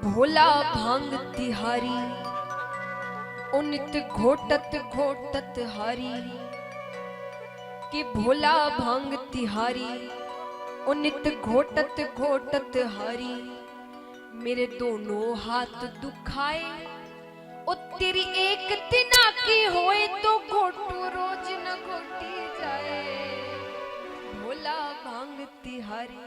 भोला भांग तिहारी उनित घोटत घोटत हारी कि भोला भांग तिहारी उनित घोटत घोटत हारी मेरे दोनों हाथ दुखाए ओ तेरी एक तिना की होए तो घोटू रोज न घोटी जाए भोला भांग तिहारी।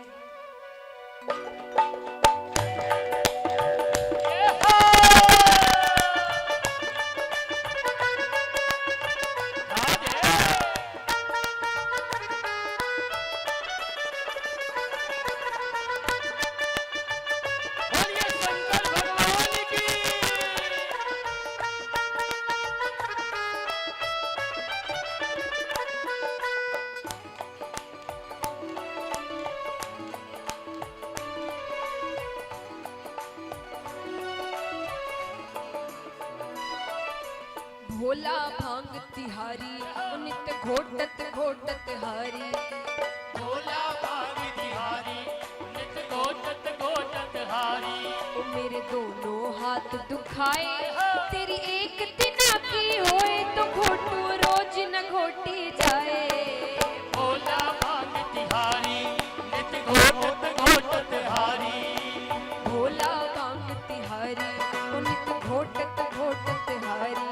भोला भांग तिहारी उनित घोटत घोटत हारी भोला भांग तिहारी उनित घोटत घोटत हारी ओ मेरे दोनों हाथ दुखाए तेरी एक तिना की होए तो घोटू रोज न घोटी जाए भोला भांग तिहारी उनित घोटत घोटत हारी भोला भांग तिहारी उनित घोटत घोटत हारी।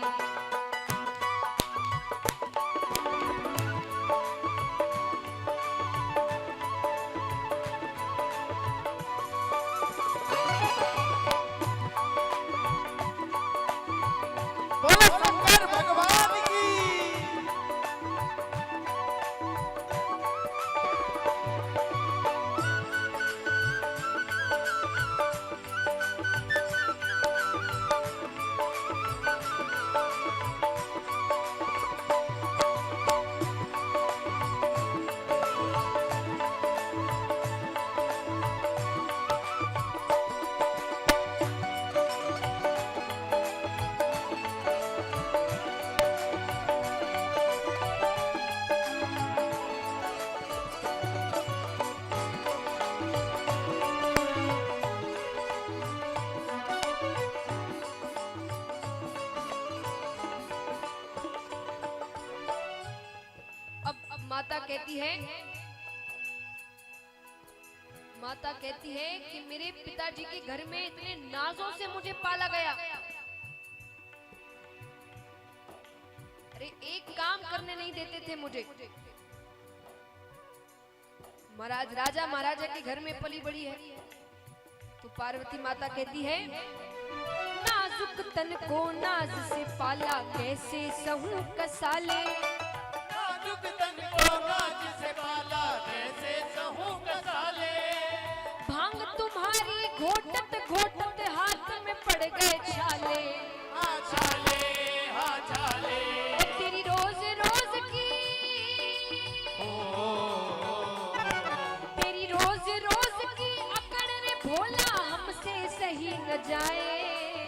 माता कहती है कि मेरे पिताजी के घर में इतने नाजों से मुझे पाला गया, अरे एक काम करने नहीं देते थे मुझे। महाराज राजा महाराजा के घर में पली बड़ी है तो पार्वती माता कहती है नाजुक तन को नाज से पाला कैसे सहूं कसाले नाजुक तन को नाज से पाला कैसे सहूं कसाले भांग तुम्हारी घोटत घोटत हाथ में पड़ गए छाले हाँ छाले हाँ छाले तेरी रोज रोज की तेरी रोज रोज की अकड़ रे भोला हमसे सही न जाए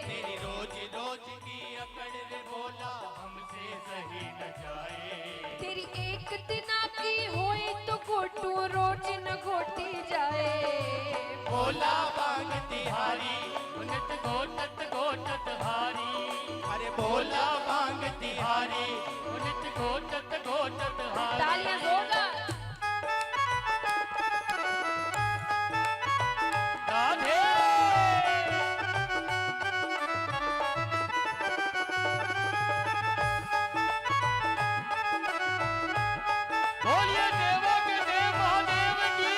तेरी रोज रोज की अकड़ रे भोला हमसे सही न जाए तेरी एक दिना की होए तो घोटू रोज न घोटी जाए भोला भांग तिहारी उनित घोटत घोटत हारी अरे भोला भांग तिहारी उनित घोटत घोटत हारी तालियां होगा राधे बोलिए देवों के देव महादेव की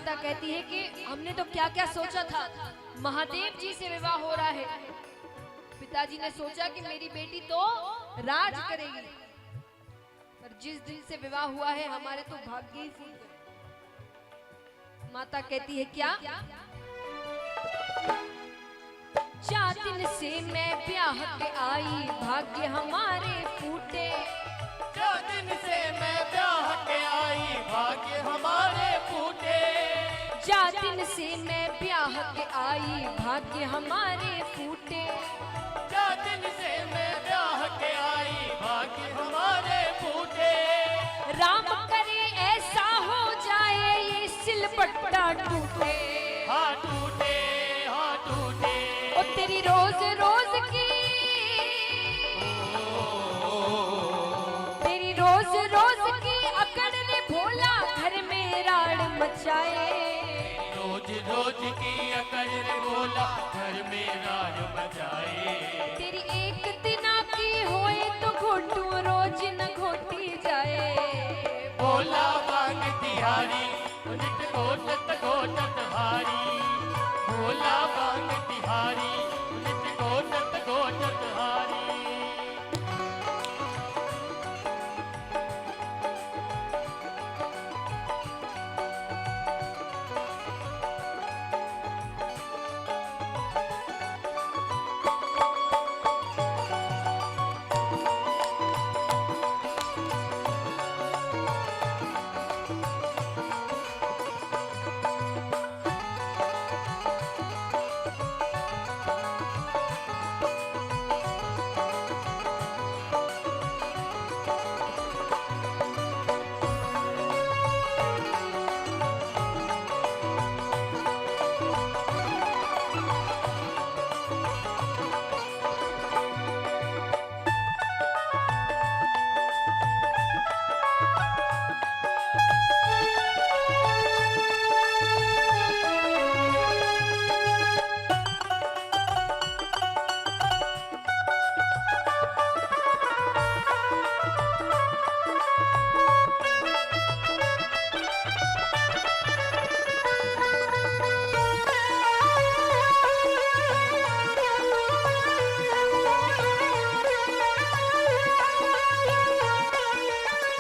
माता कहती है कि हमने तो क्या क्या सोचा था, महादेव जी से विवाह हो रहा है। पिताजी ने सोचा कि मेरी बेटी तो राज करेगी, पर जिस दिन से विवाह हुआ है हमारे तो भाग्य ही फूट गए। माता कहती है क्या? 4 दिन से मैं ब्याह पे आई, भाग्य हमारे फूटे। 4 दिन से मैं ब्याह के आई, भाग्य हमारे फूटे। 4 दिन से मैं ब्याह के आई, भाग्य हमारे फूटे। 4 दिन से मैं ब्याह के आई, भाग्य हमारे फूटे। राम करे ऐसा हो जाए ये सिलबट्टा टूटे। हाँ टूटे, हाँ टूटे। ओ तेरी रोज रोज की, तेरी रोज रोज की अकड़ रे भोला घर में राड़ मचाए। रोज रोज की अकड़ रे भोला घर में राज मचाए। तेरी एक दिना की होए तो घोटू रोज न घोटी जाए। भोला बांग तिहारी नित घोटत घोटत हारी। भोला बांग तिहारी नित घोटत घोटत हारी।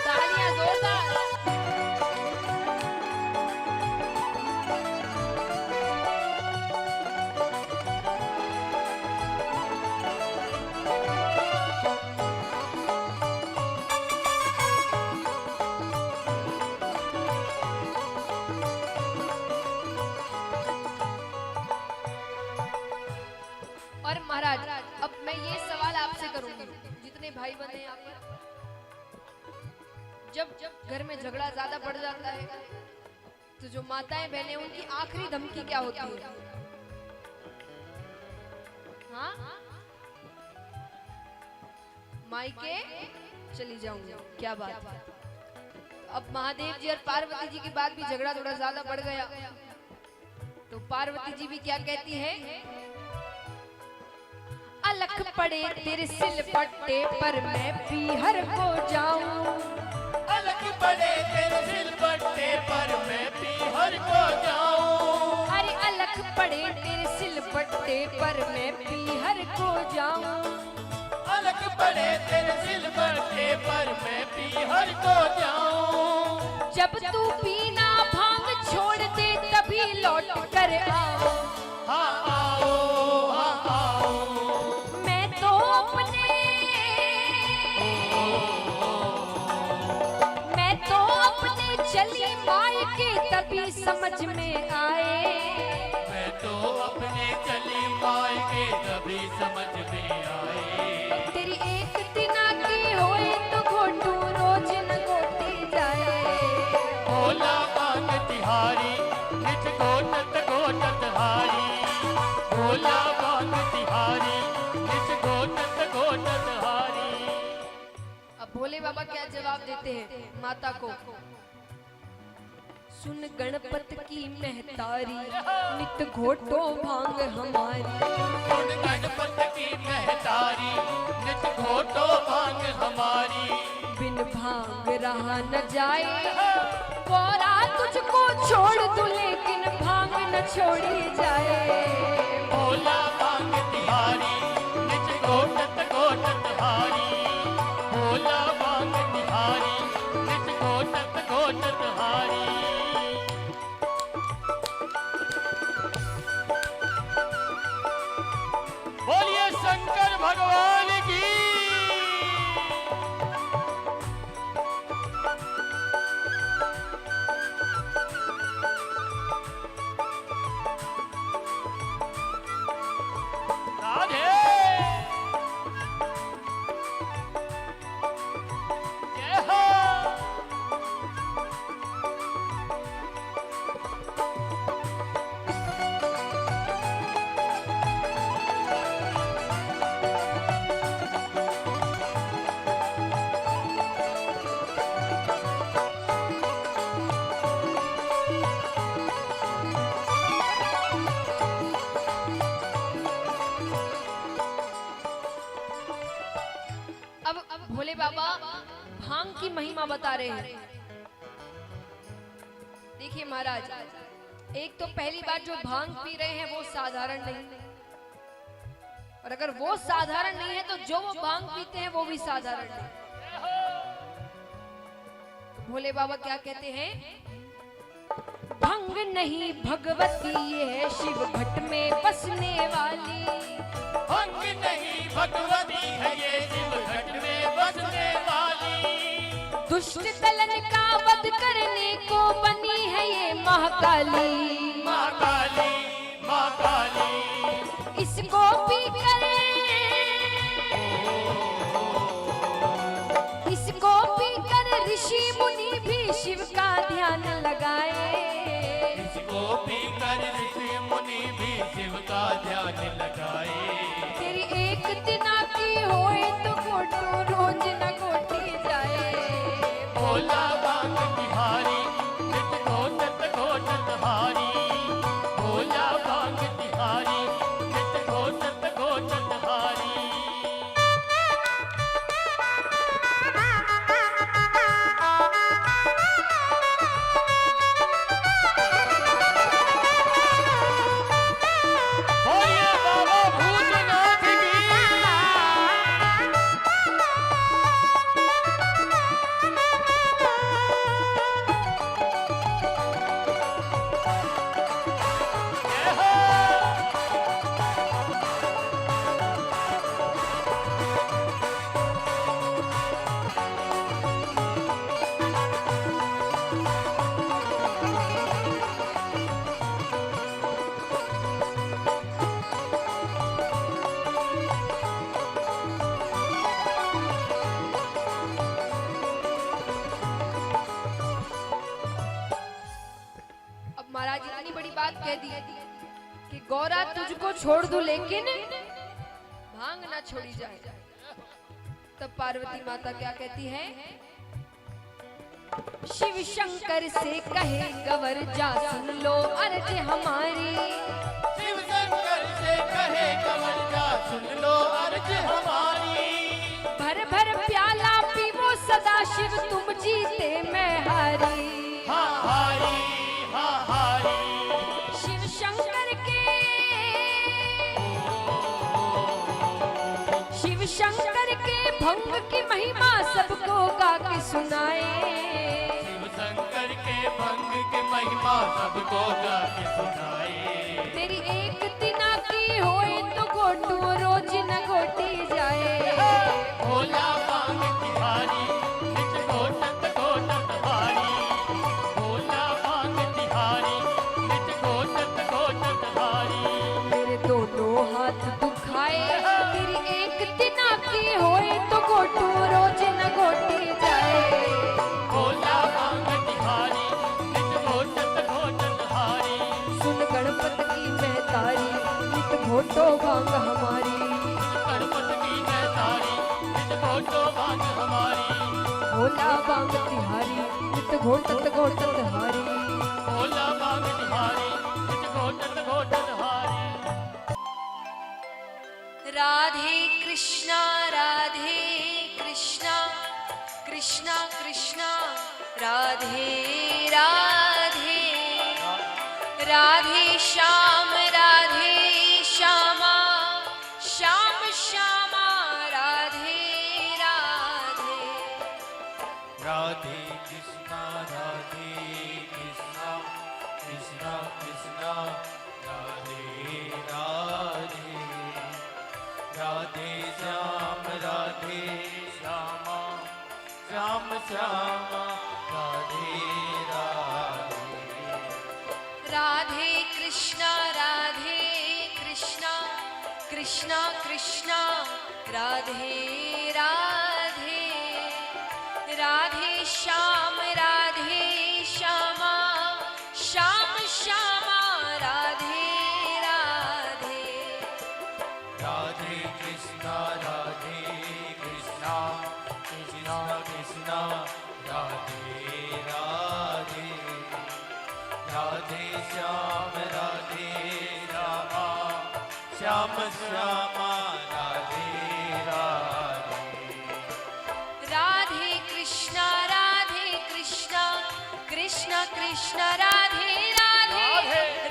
तालियां जोरदार। और महाराज अब मैं ये सवाल आपसे करूंगी, जितने भाई बंधे हैं यहाँ पर, जब घर में झगड़ा ज्यादा बढ़ जाता है तो जो माताएं बहनें उनकी आखिरी धमकी क्या होती है? हाँ, मायके चली जाऊंगी। क्या बात है। अब महादेव जी और पार्वती जी की बात भी झगड़ा थोड़ा ज्यादा बढ़ गया, तो पार्वती जी भी क्या कहती है? अलख पड़े तेरे सिलबट्टे पर मैं पीहर को जाऊं। अलग पड़े तेरे सिलबट्टे पर मैं पीहर को जाऊं। अरे अलख पड़े तेरे सिलबट्टे पर मैं पीहर को जाऊं। अलग पड़े तेरे सिलबट्टे पर मैं पीहर को जाऊं। जब तू पीना भांग छोड़ दे तभी लौट कर आओ। हाँ आओ, हाँ आओ। मैं तो अपने चली मायके तभी समझ में आए। मैं तो अपने चली मायके तभी समझ में आए। तेरी एक दिना की होए तो घोटू रोज न घोटी जाए। भोला बांग तिहारी निज घोटत घोटत हारी। भोला बांग तिहारी निज घोटत घोटत हारी। अब भोले बाबा क्या जवाब देते हैं माता को? सुन गणपत की महतारी नित घोटो भांग हमारी। सुन गणपत की महतारी नित घोटो भांग हमारी। बिन भांग रहा न जाए गौरा तुझको छोड़ दूं लेकिन भांग न छोड़ी जाए। भोला भांग तिहारी निज घोटत घोटत हारी। भोला भांग तिहारी निज घोटत घोटत हारी। बोलिए शंकर भगवान की। राधे जय हो। अब भोले बाबा भांग की महिमा बता रहे हैं। देखिए महाराज, एक तो पहली बात जो भांग पी रहे हैं वो साधारण नहीं, और अगर वो साधारण नहीं है तो जो वो भांग पीते हैं वो भी साधारण नहीं। भोले बाबा क्या कहते हैं? भंग नहीं भगवती ये है शिव भट में बसने वाली। भंग नहीं भगवती है ये शिव घट में बसने वाली। दुष्ट दलन का वध करने को बनी है ये महाकाली। महाकाली महाकाली। इसको पी कर ऋषि मुनि भी शिव का ध्यान लगाए। इसको पीकर ऋषि मुनि भी शिव का ध्यान लगाए। तेरी एक दिना की होए तो घोटो रोज न घोटी जाए। भोला भांग तिहारी निज घोटत घोटत हारी। भोला भांग तिहारी निज घोटत घोटत हारी। बोलिए बाबा भूतनाथ की। जय हो। अब महाराज इतनी बड़ी बात कह दी कि गौरा तुझको छोड़ दूं लेकिन भांग ना छोड़ी जाए। तब पार्वती माता क्या कहती है? शिव शंकर से कहे गवर जा सुन लो अर्ज हमारी। शिव शंकर से कहे कंवर जा सुन लो अर्ज हमारी। भर भर प्याला पीवो सदा शिव तुम जीते मैं हारी। हाँ हारी हाँ हारी। शिव शंकर के भंग की महिमा सबको गा के सुनाए। शिव शंकर के भंग के महिमा सबको गा के सुनाए। तेरी एक दिना की होए तो घोटू रोज न घोटी जाए। भोला भांग तिहारी निज घोटत घोटत हारी। भोला भांग तिहारी निज घोटत घोटत हारी। मेरे दोनों हाथ दुखाए। तेरी एक दिना की होए तो घोटू रोज न घोटी जाए। भोला भांग तिहारी निज घोटत घोटत हारी। सुन गणपत की महतारी नित घोटो भांग हमारी। गणपत की महतारी निज घोटो भांग हमारी। भोला भांग तिहारी नित घोटत घोटत हारी। भोला भांग तिहारी निज घोटत घोटत हारी। राधे कृष्णा कृष्णा कृष्णा राधे राधे, राधे श्याम श्यामा, श्याम श्यामा राधे राधे। राधे कृष्णा कृष्णा कृष्णा राधे राधे, राधे श्याम श्यामा, श्याम श्यामा राधे राधे। राधे कृष्णा कृष्णा कृष्णा राधे राधे, राधे श्याम श्यामा, श्याम श्यामा राधे राधे। राधे कृष्णा कृष्णा कृष्णा राधे राधे, राधे श्याम श्यामा, श्याम श्यामा राधे राधे। राधे कृष्णा कृष्णा कृष्णा राधे राधे,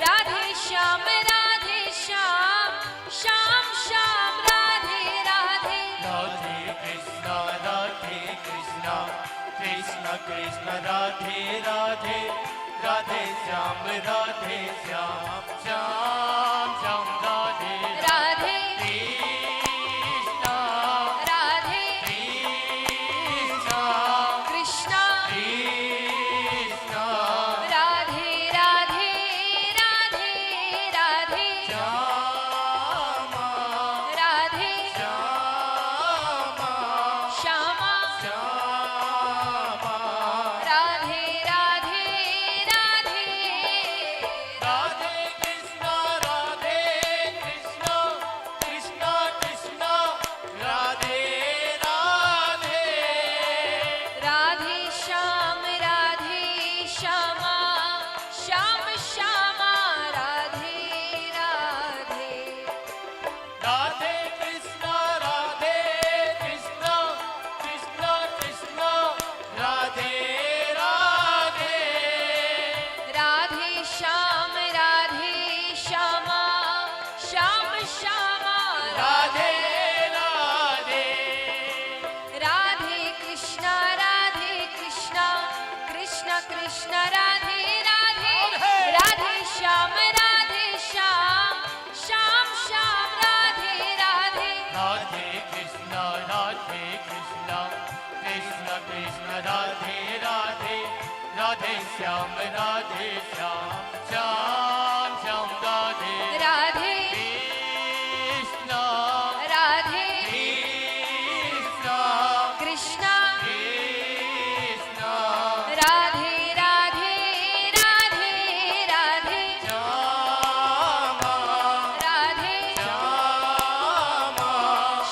राधे श्याम श्याम, श्याम श्याम राधे राधे। राधे कृष्णा कृष्णा कृष्ण राधे राधे, राधे श्याम श्याम, श्याम श्याम राधे राधे कृष्णा, राधे कृष्णा कृष्णा कृष्णा राधे राधे राधे राधे श्यामा, राधे श्यामा श्यामा श्यामा। राधे राधे राधे। राधे कृष्णा कृष्णा कृष्णा राधे राधे, राधे श्याम श्यामा, श्याम श्यामा राधे राधे। राधे कृष्णा कृष्णा कृष्णा राधे राधे, राधे श्याम श्यामा, श्याम श्यामा राधे राधे। राधे कृष्णा कृष्णा कृष्णा राधे राधे, राधे श्याम श्याम, श्याम श्याम राधे राधे। राधे कृष्णा कृष्णा कृष्ण राधे राधे, राधे श्याम श्याम, श्याम श्याम राधे राधे कृष्णा, राधे कृष्णा कृष्णा कृष्णा राधे राधे राधे राधे, श्यामा, राधे श्यामा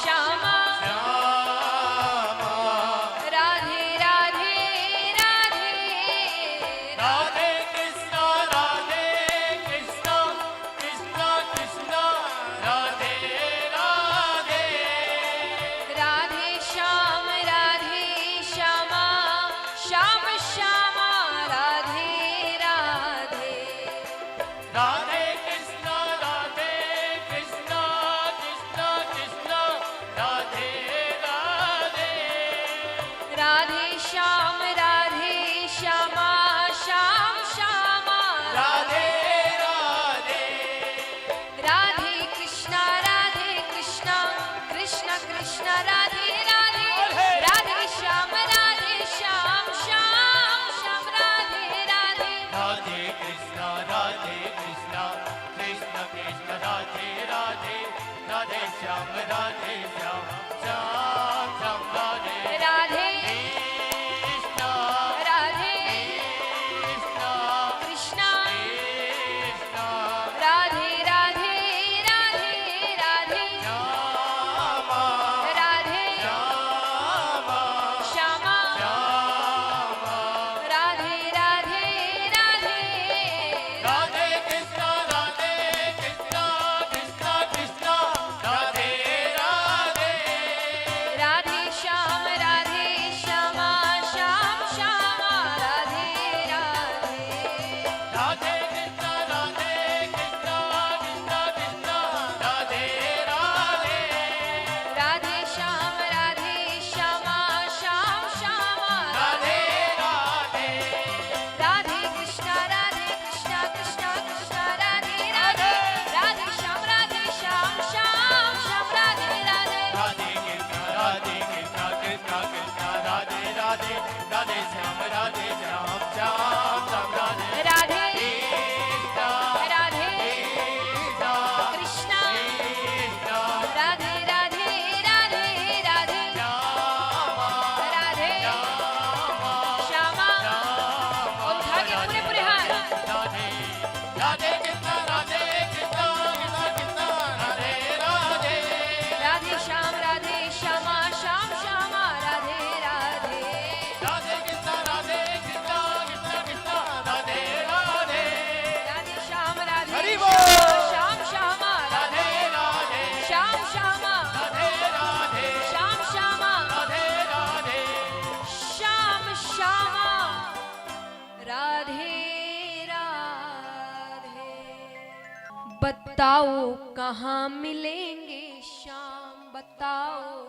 श्यामा श्यामा। राधे राधे राधे। राधे कृष्णा कृष्णा कृष्णा राधे राधे, राधे श्याम श्यामा, श्याम श्यामा राधे राधे। राधे कृष्णा कृष्णा राधे राधे, राधे श्याम श्यामा, श्याम श्यामा राधे राधे। राधे कृष्णा कृष्णा कृष्णा राधे राधे, राधे श्याम श्याम, श्याम श्याम राधे राधे। राधे कृष्णा कृष्ण कृष्ण राधे राधे, राधे श्याम श्याम, श्याम श्याम राधे राधे कृष्णा, राधे कृष्णा कृष्णा कृष्णा राधे राधे राधे राधे, श्यामा, राधे श्यामा श्यामा श्यामा। राधे राधे राधे। राधे कृष्णा कृष्ण कृष्ण राधे राधे, बताओ कहाँ मिलेंगे शाम, बताओ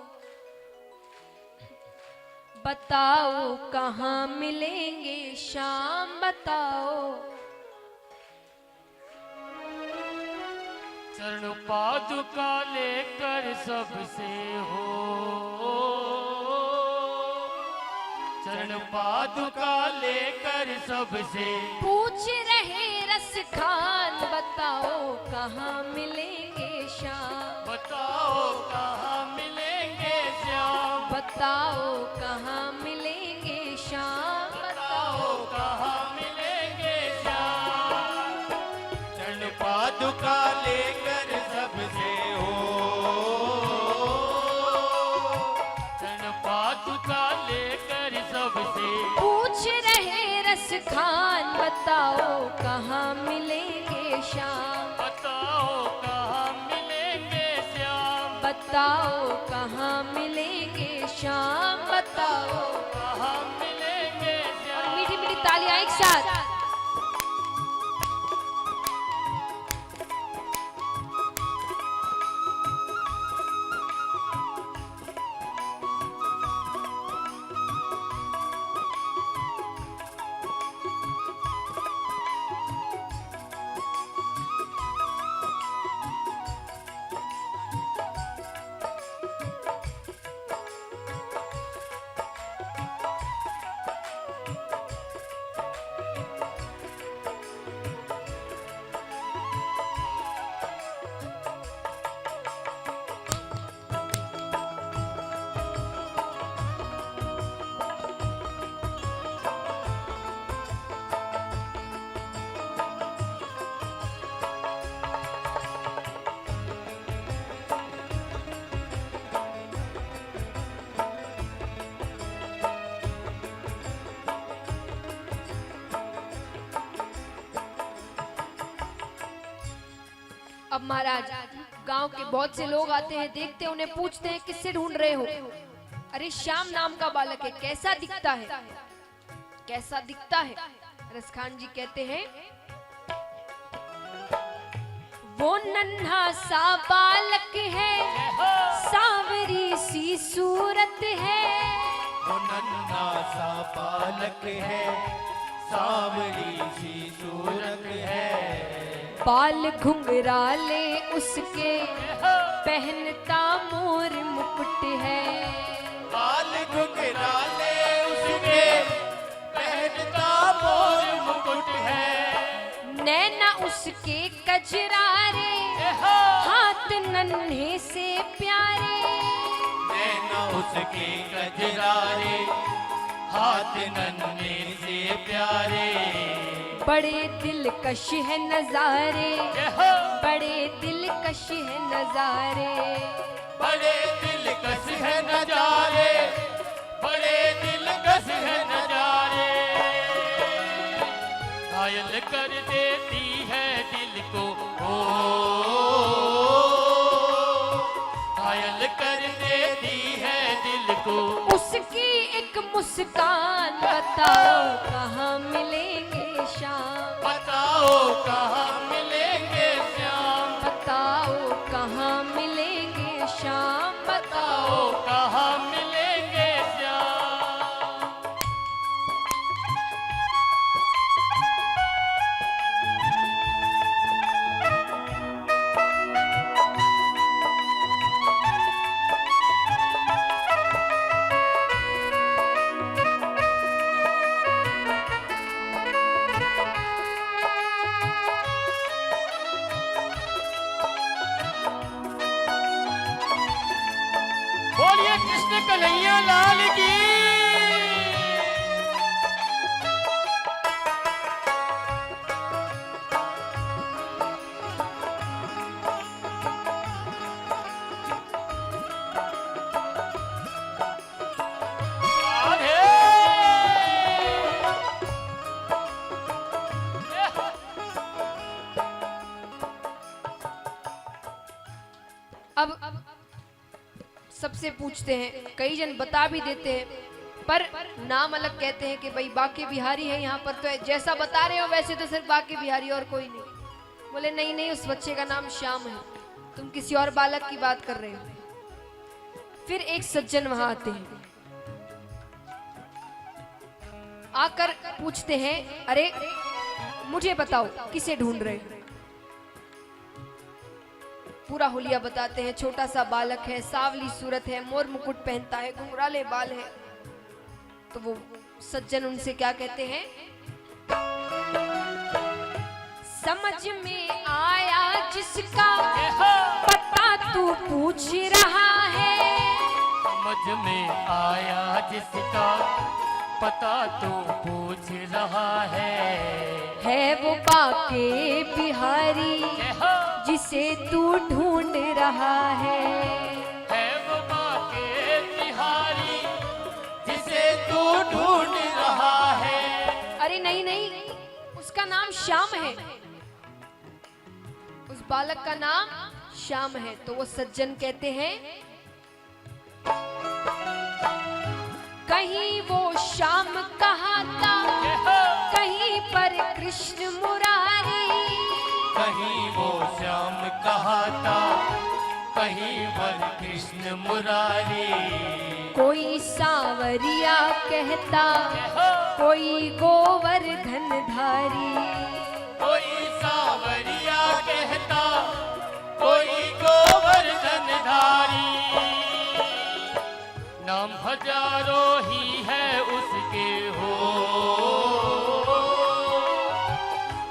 बताओ कहाँ मिलेंगे शाम, बताओ। चरण पादुका लेकर सबसे हो, चरण पादुका लेकर सबसे पूछ रहे रस खान, बताओ कहाँ मिलेंगे शाम, बताओ कहाँ मिलेंगे श्याम, बताओ कहाँ मिलेंगे शाम, बताओ कहाँ मिलेंगे श्याम। चरण पादुका लेकर सबसे हो, चरण पादुका लेकर सबसे पूछ रहे रस खान, बताओ कहाँ मिलेंगे शाम, बताओ कहाँ मिलेंगे श्याम, बताओ कहाँ मिलेंगे शाम, बताओ। कहाँ मिलेंगे और श्याम। मीठी मीठी तालियां एक साथ। अब महाराज गांव के बहुत से लोग आते हैं, देखते हैं, उन्हें पूछते हैं किससे ढूंढ रहे हो। अरे श्याम नाम का बालक है, कैसा दिखता है, कैसा दिखता है। रसखान जी कहते हैं वो नन्हा सा बालक है, सांवरी सी सूरत है, वो नन्हा सा बालक है, सांवरी सी सूरत है, बाल घुंघराले उसके पहनता मोर मुकुट है, बाल घुंघराले उसके पहनता मोर मुकुट है, नैना उसके कजरारे, हाथ नन्हे से प्यारे, नैना उसके कजरारे, हाथ नन्हे से प्यारे, बड़े दिलकश है नजारे, बड़े दिलकश है नजारे, बड़े दिलकश है नजारे, बड़े दिलकश है नजारे, घायल कर देती है दिल को, ओ घायल कर देती है दिल को, उसकी एक मुस्कान, बताओ कहाँ मिलेंगे शाम, बताओ कहाँ मिलेंगे श्याम, बताओ कहाँ मिलेंगे शाम, बताओ। बताओ कहाँ मिलेंगे श्याम। बोलिए कृष्ण कन्हैया लाल की। अब सबसे पूछते हैं, कई जन बता भी देते हैं, पर नाम अलग कहते हैं कि भाई बाके बिहारी है यहाँ पर, तो जैसा बता रहे हो वैसे तो सिर्फ बाके बिहारी और कोई नहीं। बोले नहीं नहीं, उस बच्चे का नाम श्याम है, तुम किसी और बालक की बात कर रहे हो। फिर एक सज्जन वहां आते हैं, आकर पूछते हैं, अरे मुझे बताओ किसे ढूंढ रहे हो? पूरा हुलिया बताते हैं। छोटा सा बालक है, सावली सूरत है, मोर मुकुट पहनता है, घुंघराले बाल है। तो वो सज्जन उनसे क्या कहते हैं, समझ में आया जिसका पता तू पूछ रहा है। समझ में आया जिसका पता तू पूछ रहा है वो बाके बिहारी जिसे तू ढूंढ रहा है वो बाके बिहारी जिसे तू ढूंढ रहा है। अरे नहीं नहीं, उसका नाम श्याम है, उस बालक का नाम श्याम है। तो वो सज्जन कहते हैं, कहीं वो श्याम कहाता, कहीं पर कृष्ण मुरारी। कहीं वो श्याम कहाता, कहीं पर कृष्ण मुरारी। कोई सांवरिया कहता, कोई गोवर्धन धारी। कोई सांवरिया कहता, कोई गोवर्धन धारी। नाम हजारों ही है उसके हो,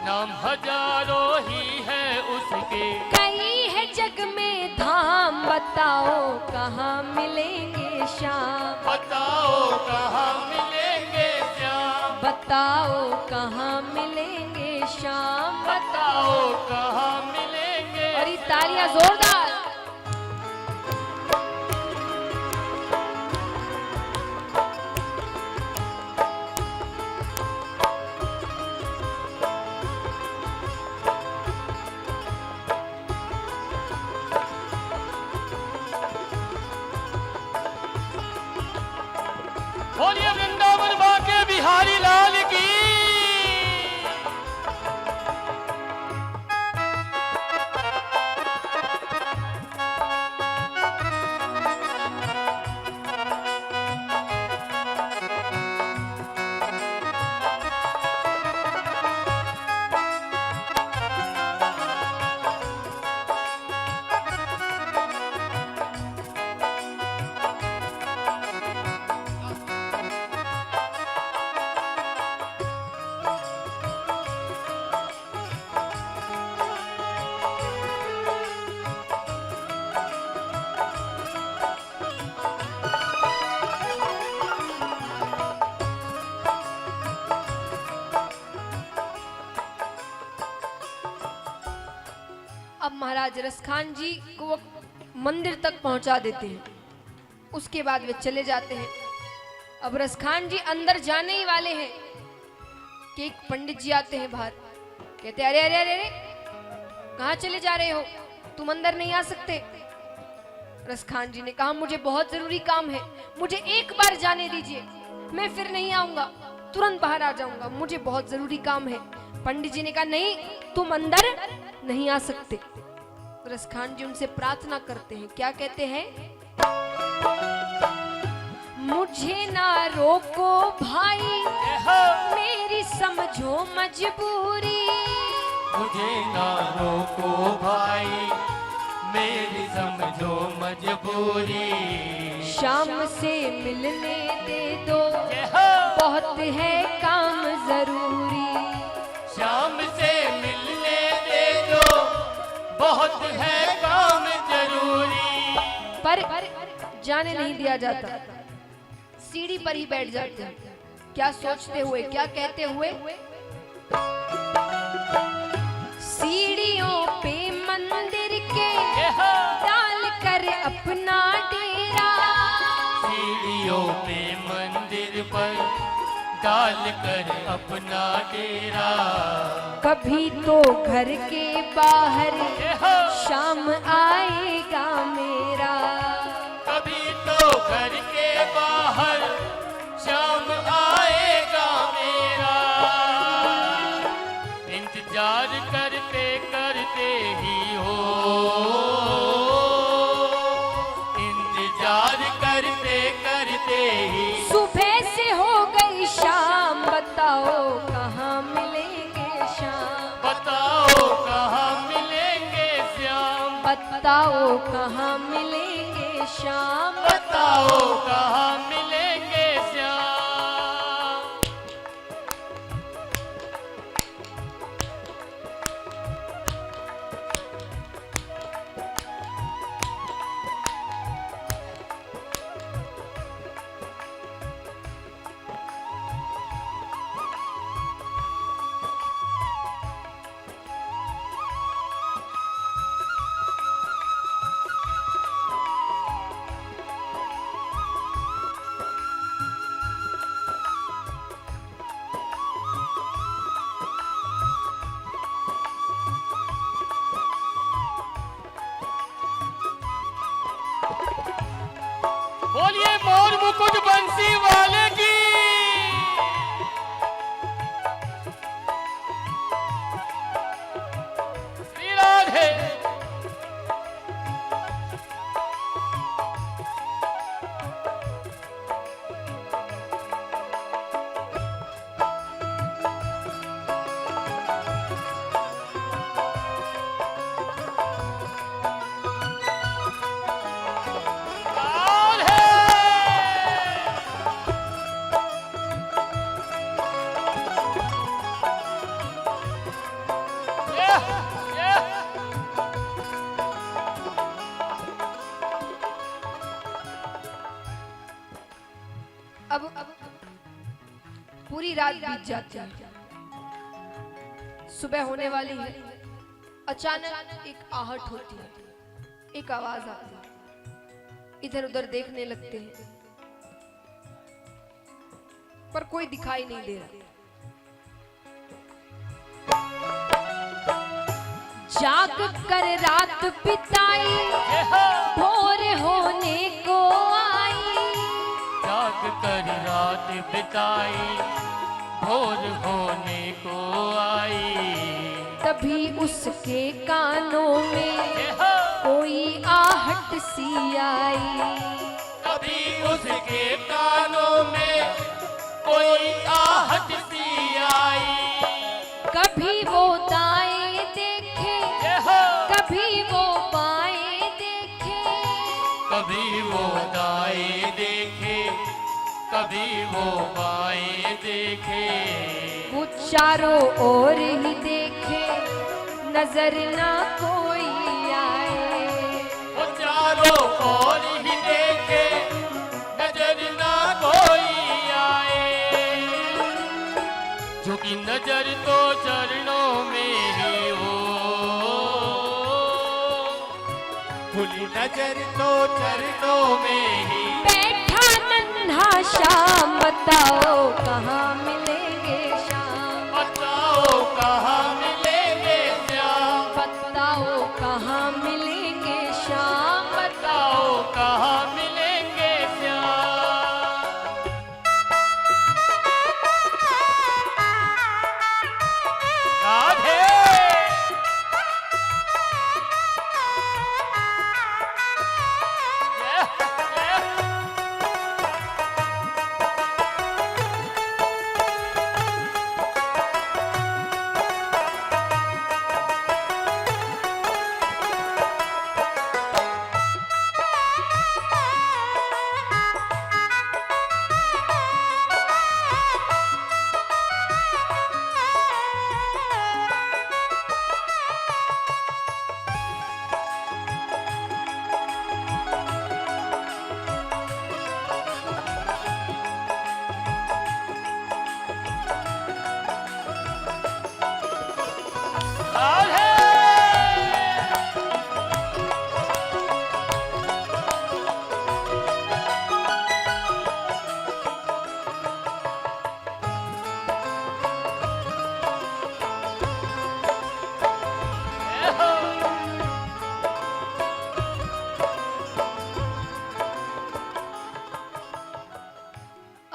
नाम हजारों ही है उसके। कई है जग में धाम, बताओ कहाँ मिलेंगे श्याम। बताओ कहाँ मिलेंगे श्याम। बताओ कहाँ मिलेंगे श्याम। बताओ कहाँ मिलेंगे। और ये तालियां जोरदार। बोलिए वृंदावन बाके बिहारी लाल की। अब महाराज रसखान जी को वो मंदिर तक पहुंचा देते हैं, उसके बाद वे चले जाते हैं। अब रसखान जी अंदर जाने ही वाले हैं कि एक पंडित जी आते हैं बाहर, कहते अरे अरे अरे अरे कहाँ चले जा रहे हो, तुम अंदर नहीं आ सकते। रसखान जी ने कहा मुझे बहुत जरूरी काम है, मुझे एक बार जाने दीजिए, मैं फिर नहीं आऊंगा, तुरंत बाहर आ जाऊंगा, मुझे बहुत जरूरी काम है। पंडित जी ने कहा नहीं, तुम अंदर नहीं आ सकते। रसखान जी उनसे प्रार्थना करते हैं, क्या कहते हैं, मुझे ना रोको भाई, मेरी समझो मजबूरी। मुझे ना रोको भाई, मेरी समझो मजबूरी। शाम से मिलने दे दो, बहुत है काम जरूरी। शाम से मिलने दे दो, बहुत है काम जरूरी। पर जाने नहीं दिया जाता, सीढ़ी पर ही बैठ जाते हैं। क्या सोचते हुए, क्या कहते हुए, सीढ़ियों पे मंदिर के डाल कर अपना डेरा। सीढ़ियों पे मंदिर पर डाल कर अपना डेरा। कभी तो घर के बाहर शाम आएगा मेरा। कभी तो घर के बाहर शाम आएगा मेरा। इंतजार करते कर कहाँ मिलेंगे श्याम, बताओ कहाँ मिलेंगे श्याम। बोलिए मोर मुकुट बंसी वाले की। श्री राधे। अब पूरी रात बीत जाती है, सुबह होने वाली है। अचानक एक आहट होती है, एक आवाज आती है। इधर उधर देखने लगते हैं पर कोई दिखाई नहीं दे रहा। जाग कर रात बिताई, भोर होने को आई। जाग कर रात बिताई, भोर होने को आई। तभी उसके कानों में कोई आहट सी आई। तभी उसके कानों में कोई आहट सी आई। कभी वो दाएं देखे, कभी वो बाएं देखे। कभी वो दाएं देखे, कभी वो बाएं देखे। वो चारों ओर ही देखे, नजर ना कोई आए। वो चारों ओर ही देखे, नजर ना कोई आए। जो कि नजर तो चरणों में ही हो, खुली नजर तो चरणों में ही। बैठा नन्हा श्याम, बताओ कहाँ मिलेंगे श्याम। बताओ कहाँ मिलेंगे श्याम। बताओ कहाँ मिलेंगे श्याम। बताओ कहाँ मिलेंगे श्याम। राधे।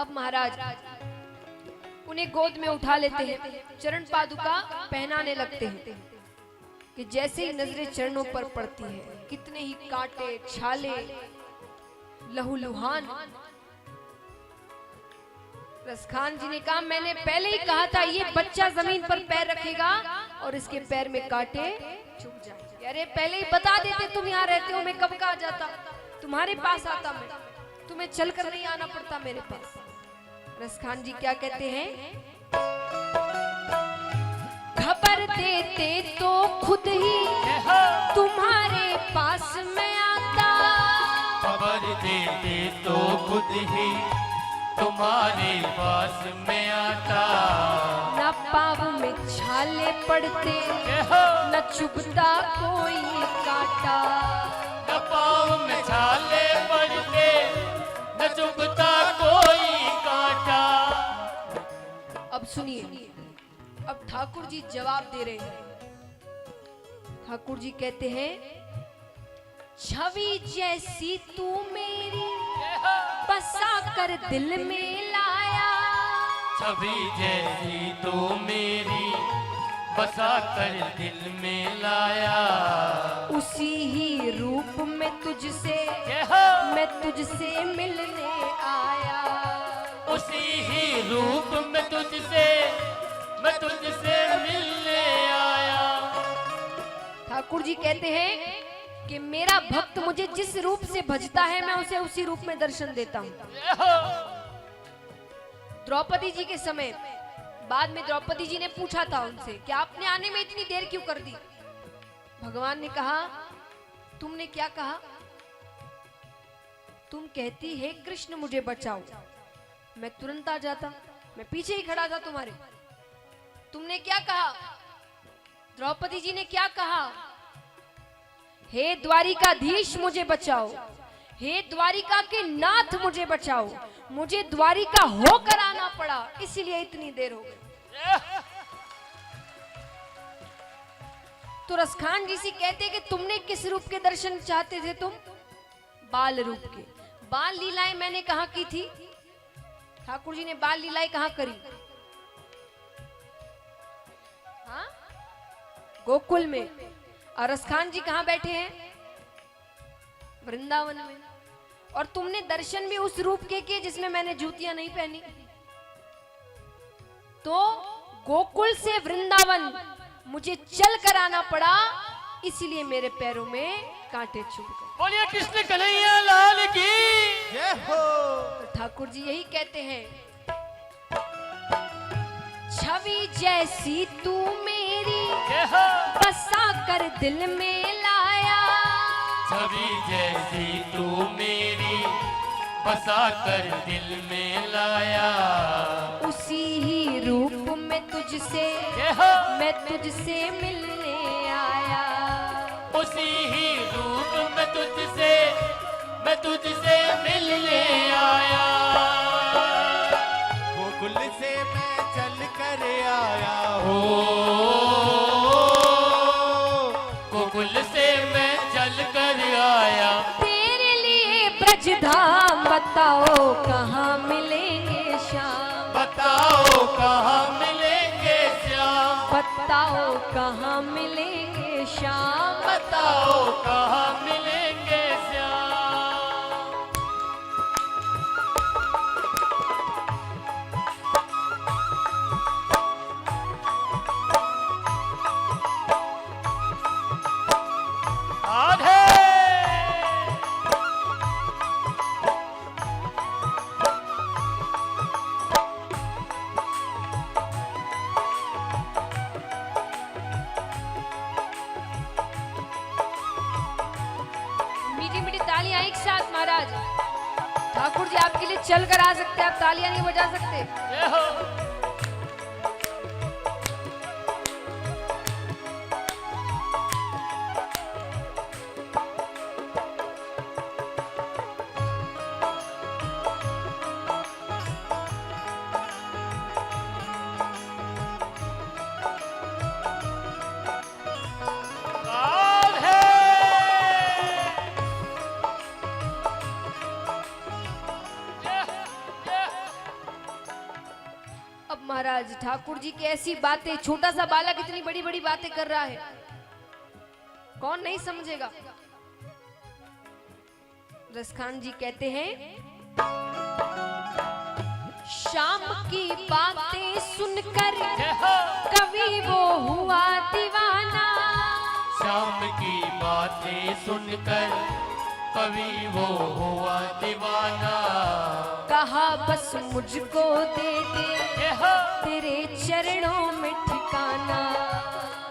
अब महाराज उन्हें गोद में उठा लेते हैं, चरण पादुका पहनाने लगते हैं कि जैसे ही नजरें चरणों पर पड़ती है, कितने ही कांटे छाले लहूलुहान। रसखान जी ने कहा, मैंने पहले ही कहा था ये बच्चा जमीन पर पैर रखेगा और इसके पैर में कांटे चुभ जाएंगे। अरे पहले ही बता देते तुम यहाँ रहते हो, मैं कब का आ जाता, तुम्हारे पास आता मैं, तुम्हें चलकर नहीं आना पड़ता मेरे पास। रसखान जी क्या कहते हैं, खबर देते तो खुद ही तुम्हारे पास मैं आता, खबर देते तो खुद ही तुम्हारे पास में आता, न पाँव में छाले पड़ते न चुभता कोई कांटा, न पाँव में छाले पड़ते न चुभता कोई कांटा। अब सुनिए, अब ठाकुर जी जवाब दे रहे हैं। ठाकुर जी कहते हैं, छवि जैसी तू मेरी बसा कर दिल में लाया, छवि जैसी तू मेरी बसा कर दिल में लाया, उसी ही रूप में तुझसे मैं तुझसे मिलने आया, उसी ही रूप में तुझसे मैं तुझसे मिलने आया। ठाकुर जी कहते हैं कि मेरा भक्त मुझे जिस रूप से भजता है मैं उसे उसी रूप में दर्शन देता हूँ। द्रौपदी जी के समय बाद में द्रौपदी जी ने पूछा था उनसे कि आपने आने में इतनी देर क्यों कर दी। भगवान ने कहा, तुमने क्या कहा? तुम कहती हे कृष्ण मुझे बचाओ, मैं तुरंत आ जाता, मैं पीछे ही खड़ा था तुम्हारे। तुमने क्या कहा? द्रौपदी जी ने क्या कहा? हे द्वारिकाधीश मुझे बचाओ, हे द्वारिका के नाथ मुझे बचाओ, मुझे द्वारिका होकर आना पड़ा, इसीलिए इतनी देर हो गई। तो रसखान जी से कहते कि तुमने किस रूप के दर्शन चाहते थे? तुम बाल रूप के। बाल लीलाएं मैंने कहाँ की थी? ठाकुर जी ने बाल लीलाएं कहाँ करी? हाँ, गोकुल में। और रसखान जी कहाँ बैठे हैं? वृंदावन में। और तुमने दर्शन भी उस रूप के किए जिसमें मैंने जूतियां नहीं पहनी। तो गोकुल से वृंदावन मुझे चल कर आना पड़ा, इसलिए मेरे पैरों में कांटे चुभ गए। बोलिए कृष्ण कन्हैया लाल की जय हो। तो ठाकुर जी यही कहते हैं, छवि जैसी तू मेरी बसा कर दिल में लाया, छवि जैसी तू मेरी बसा कर दिल में लाया, उसी ही रूप में तुझसे मैं तुझसे मिलने आया, उसी ही रूप में तुझसे मैं तुझसे मिलने आया। गोकुल से मैं चल कर आया हो, गोकुल से मैं चल कर आया, तेरे लिए ब्रजधाम बताओ कहाँ मिलेंगे श्याम, बताओ कहाँ मिलेंगे श्याम, बताओ कहाँ मिलेंगे श्याम, बताओ कहाँ मिलेंगे श्याम। आधे मीठी मीठी तालियां एक साथ महाराज। ठाकुर जी आपके लिए चल कर आ सकते, आप तालियां नहीं बजा सकते। जय हो। अब महाराज ठाकुर जी की ऐसी बातें, छोटा सा बालक इतनी बड़ी बड़ी बातें कर रहा है, कौन नहीं समझेगा। रसखान जी कहते हैं, शाम की बातें सुनकर कवि वो हुआ दीवाना, शाम की बातें सुनकर कवि वो हुआ दीवाना। कहा बस मुझको दे दे तेरे चरणों में ठिकाना।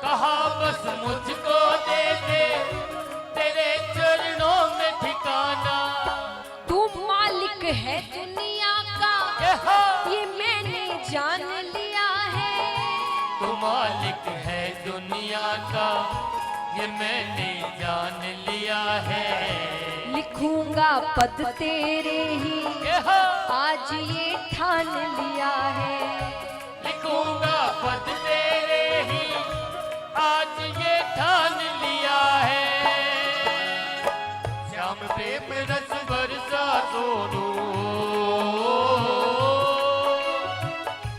कहा बस मुझको दे दे तेरे चरणों में ठिकाना। तू मालिक है दुनिया का ये मैंने जान लिया है। तू मालिक है दुनिया का ये मैंने जान लिया है। लिखूंगा पद तेरे ही आज ये ठान लिया है। लिखूंगा पद तेरे ही आज ये ठान लिया है। श्याम प्रेम रस बरसा सोनू,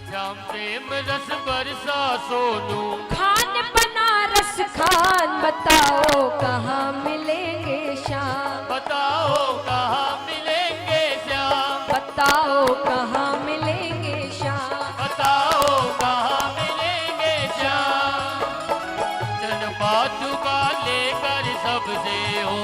श्याम प्रेम रस बरसा सोनू। खान बनारस खान बताओ कहाँ मिलेंगे श्याम। बताओ कहाँ मिलेंगे श्याम। बताओ कहाँ मिलेंगे श्याम। बताओ कहाँ मिलेंगे श्याम। चन पादुका लेकर सबसे हो,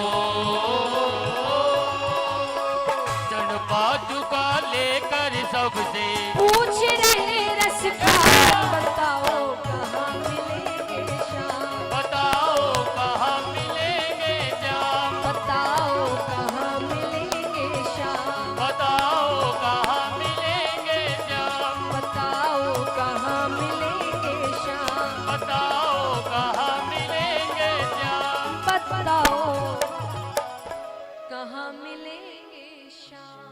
चन पादुका लेकर सबसे पूछ रहे रस खान बताओ कहाँ मिलेंगे श्याम। बताओ कहाँ मिलेंगे श्याम। बताओ कहाँ मिलेंगे श्याम। बताओ कहाँ मिलेंगे श्याम। बताओ कहाँ मिलेंगे श्याम। बताओ कहाँ मिलेंगे श्याम। बताओ कहाँ मिलेंगे श्याम।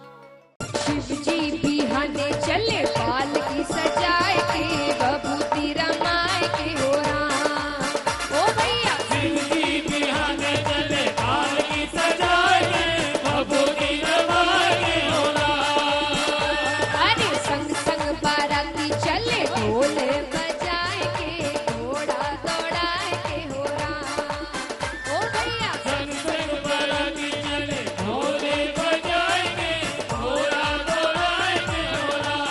शिव जी बिहाने चले बाल की सजाए के बबूती रमाए के हो राम। ओ भैया जिंदगी बिहाने चले बाल की सजाए के बबूती रमाए के हो राम। अरे संग संग बाराती चले ढोल बजाए के घोड़ा दौड़ाए के हो राम। ओ भैया संग संग बाराती चले ढोले बजाएंगे घोड़ा दौड़ाएंगे हो राम।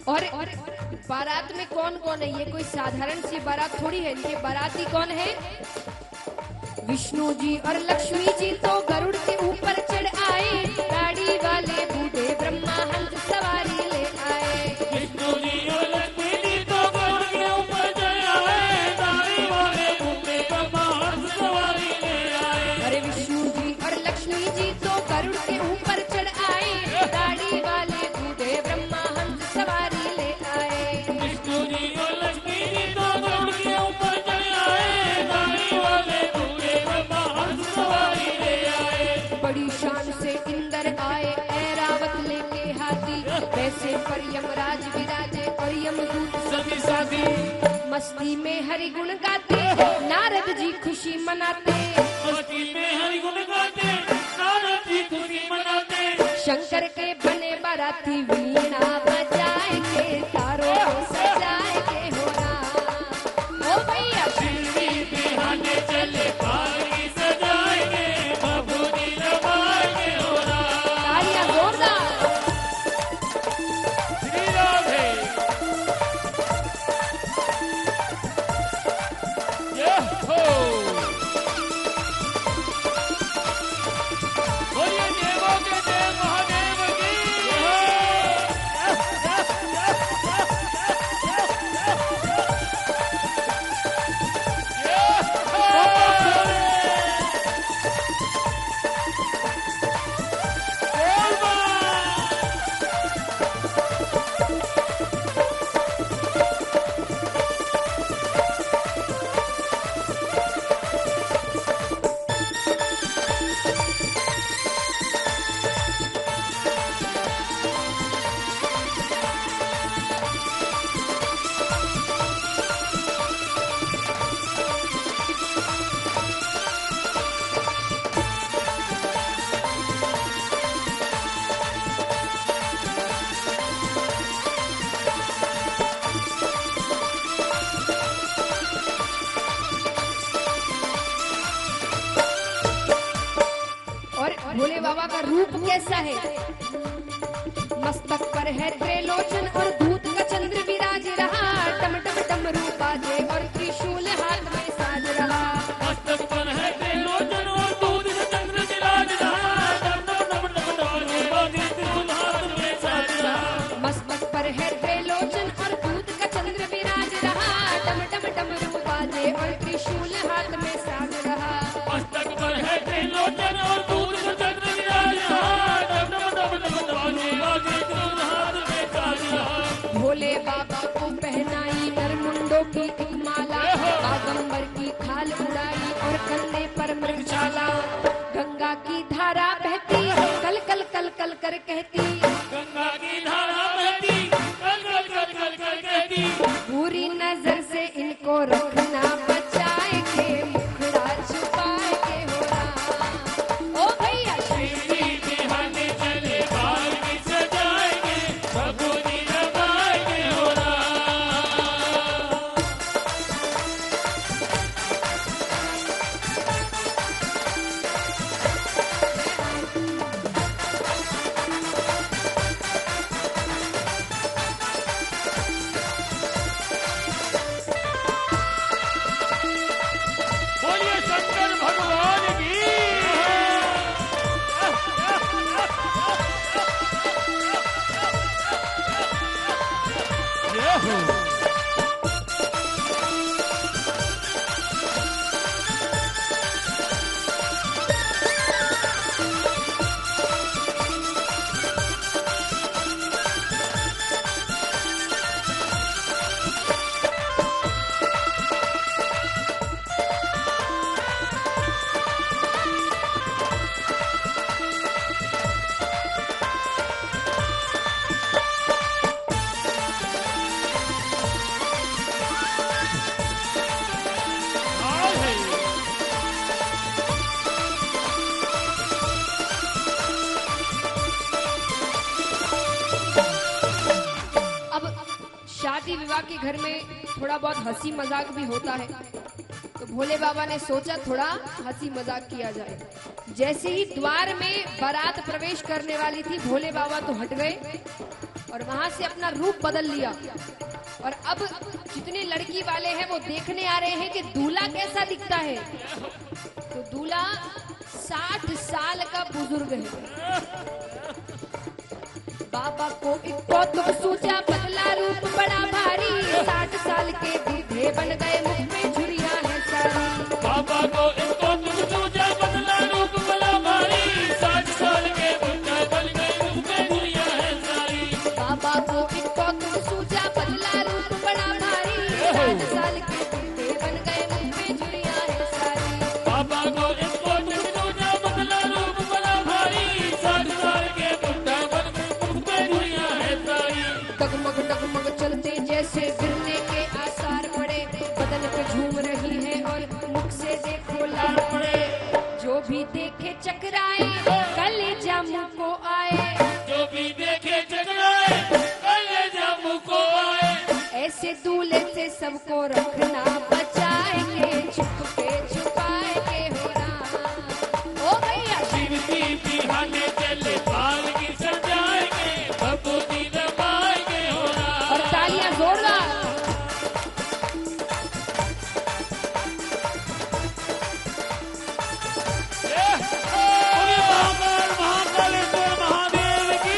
और बारात में कौन कौन है? ये कोई साधारण सी बारात थोड़ी है। इनके बाराती कौन है? विष्णु जी और लक्ष्मी जी तो गरुड़ के ऊपर चढ़ आए। गाड़ी वाले बूढ़े ब्रह्मा हंस सवारी ले आए। विष्णु जी और लक्ष्मी जी तो गरुड़ के ऊपर चढ़ आए। गाड़ी वाले बूढ़े ब्रह्मा हंस सवारी ले आए। अरे विष्णु जी और लक्ष्मी जी तो गरुड़ के ऊपर चढ़ आए। गाड़ी वाले बूढ़े ब्रह्मा हंस सवारी ले आए। विष्णु जी और लक्ष्मी जी तो गरुड़ के ऊपर चढ़ आए। गाड़ी वाले बूढ़े ब्रह्मा हंस सवारी ले आए। बड़ी शान से इंद्र आए ऐरावत लेके हाथी। वैसे पर यमराज विराजे और यमदूत सती साथी मस्ती में हरि गुण गाते। नारद जी खुशी मनाते। मस्ती में हरि गुण गाते। नारद जी खुशी मनाते। शंकर के बने बाराती वीणा बजाए के तारों को सजाए के हो राम। ओ भैया जिंदगी बिहाने चले बाल की सजाएंगे बबूती रमाएंगे हो राम। तालियां जोरदार। श्री राधे ये हो। बोलिए देवों के देव रूप कैसा है। मस्तक पर है त्रिलोचन और दूत का चंद्र विराज रहा, टम टम डमरू बाजे और त्रिशूल हाथ में साज रहा। मस्तक पर है त्रिलोचन और दूत का चंद्र विराज रहा, डम डम डम डम डमरू बाजे त्रिशूल हाथ में साज रहा। मस्तक पर है त्रिलोचन और दूत का चंद्र विराज रहा, टम टम डमरू बाजे और त्रिशूल हाथ में साज रहा। मस्तक पर है त्रिलोचन और दूत का चंद्र विराज रहा, डम डम डम डम डमरू बाजे त्रिशूल हाथ में साज रहा। भोले बाबा को पहनाई नरमुंडों की एक माला, बागंबर की खाल उड़ाई और कंधे पर मृगशाला। गंगा की धारा बहती कल कल कल कल कर कहती, गंगा की धारा बहती कल कल कल कल कल कहती। बुरी नजर से इनको रखना बचाए के, मुखड़ा छुपाए के हो रहा। ओ भैया श्री बिहाने चले बाल की सजाएंगे, प्रभु जी रमाएंगे हो रहा। बोलिए शंकर भगवान की। अब शादी विवाह के घर में थोड़ा बहुत हंसी मजाक भी होता है, तो भोले बाबा ने सोचा थोड़ा हंसी मजाक किया जाए। जैसे ही द्वार में बारात प्रवेश करने वाली थी, भोले बाबा तो हट गए और वहां से अपना रूप बदल लिया। और अब जितने लड़की वाले हैं वो देखने आ रहे हैं कि दूल्हा कैसा दिखता है। तो दूल्हा 60 साल का बुजुर्ग है। बाबा को एक कौतुक सूझा, बदला रूप बड़ा भारी, 60 साल के बूढ़े बन गए, मुख में झुर्रियां है सारी। बाबा को इनको तुम सूझा, बदला रूप बड़ा भारी, 60 साल के बुढ़े बन गए, मुख में दुनिया है सारी। बाबा को एक कौतुक सूझा, बदला रूप बड़ा भारी, 60 साल के बूढ़े बन गए, मुख में झुर्रियां है सारी। बाबा को इनको तुम सूझा, बदला रूप बड़ा भारी, 60 साल के बुढ़े बन गए, मुख में दुनिया है सारी। डगमग डगमग चलते जैसे गिरने के आसार पड़े, बदन पे झूम रही है और मुख से देखो लाल पड़े। जो भी देखे चकराए, कलेजा मुंह को आए, जो भी देखे चकराए, कलेजा मुंह को आए। ऐसे दूल्हे से सबको रखना बचाए के, छुप के छुपाए के हो रहा। ओ भैया शिव की बिहाने चले बाल की सजाएंगे, प्रभु जी रमाएंगे हो रहा। और तालियां जोरदार। बोलिए महाकाल महाकालेश्वर महादेव की।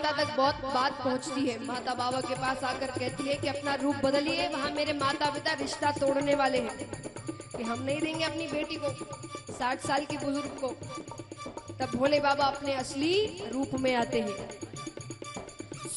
माता तक बहुत बात पहुंचती है। माता बाबा के पास आकर कहती है कि अपना रूप बदलिए, वहां मेरे माता पिता रिश्ता तोड़ने वाले हैं कि हम नहीं देंगे अपनी बेटी को, 60 साल की बुजुर्ग को। तब भोले बाबा अपने असली रूप में आते हैं।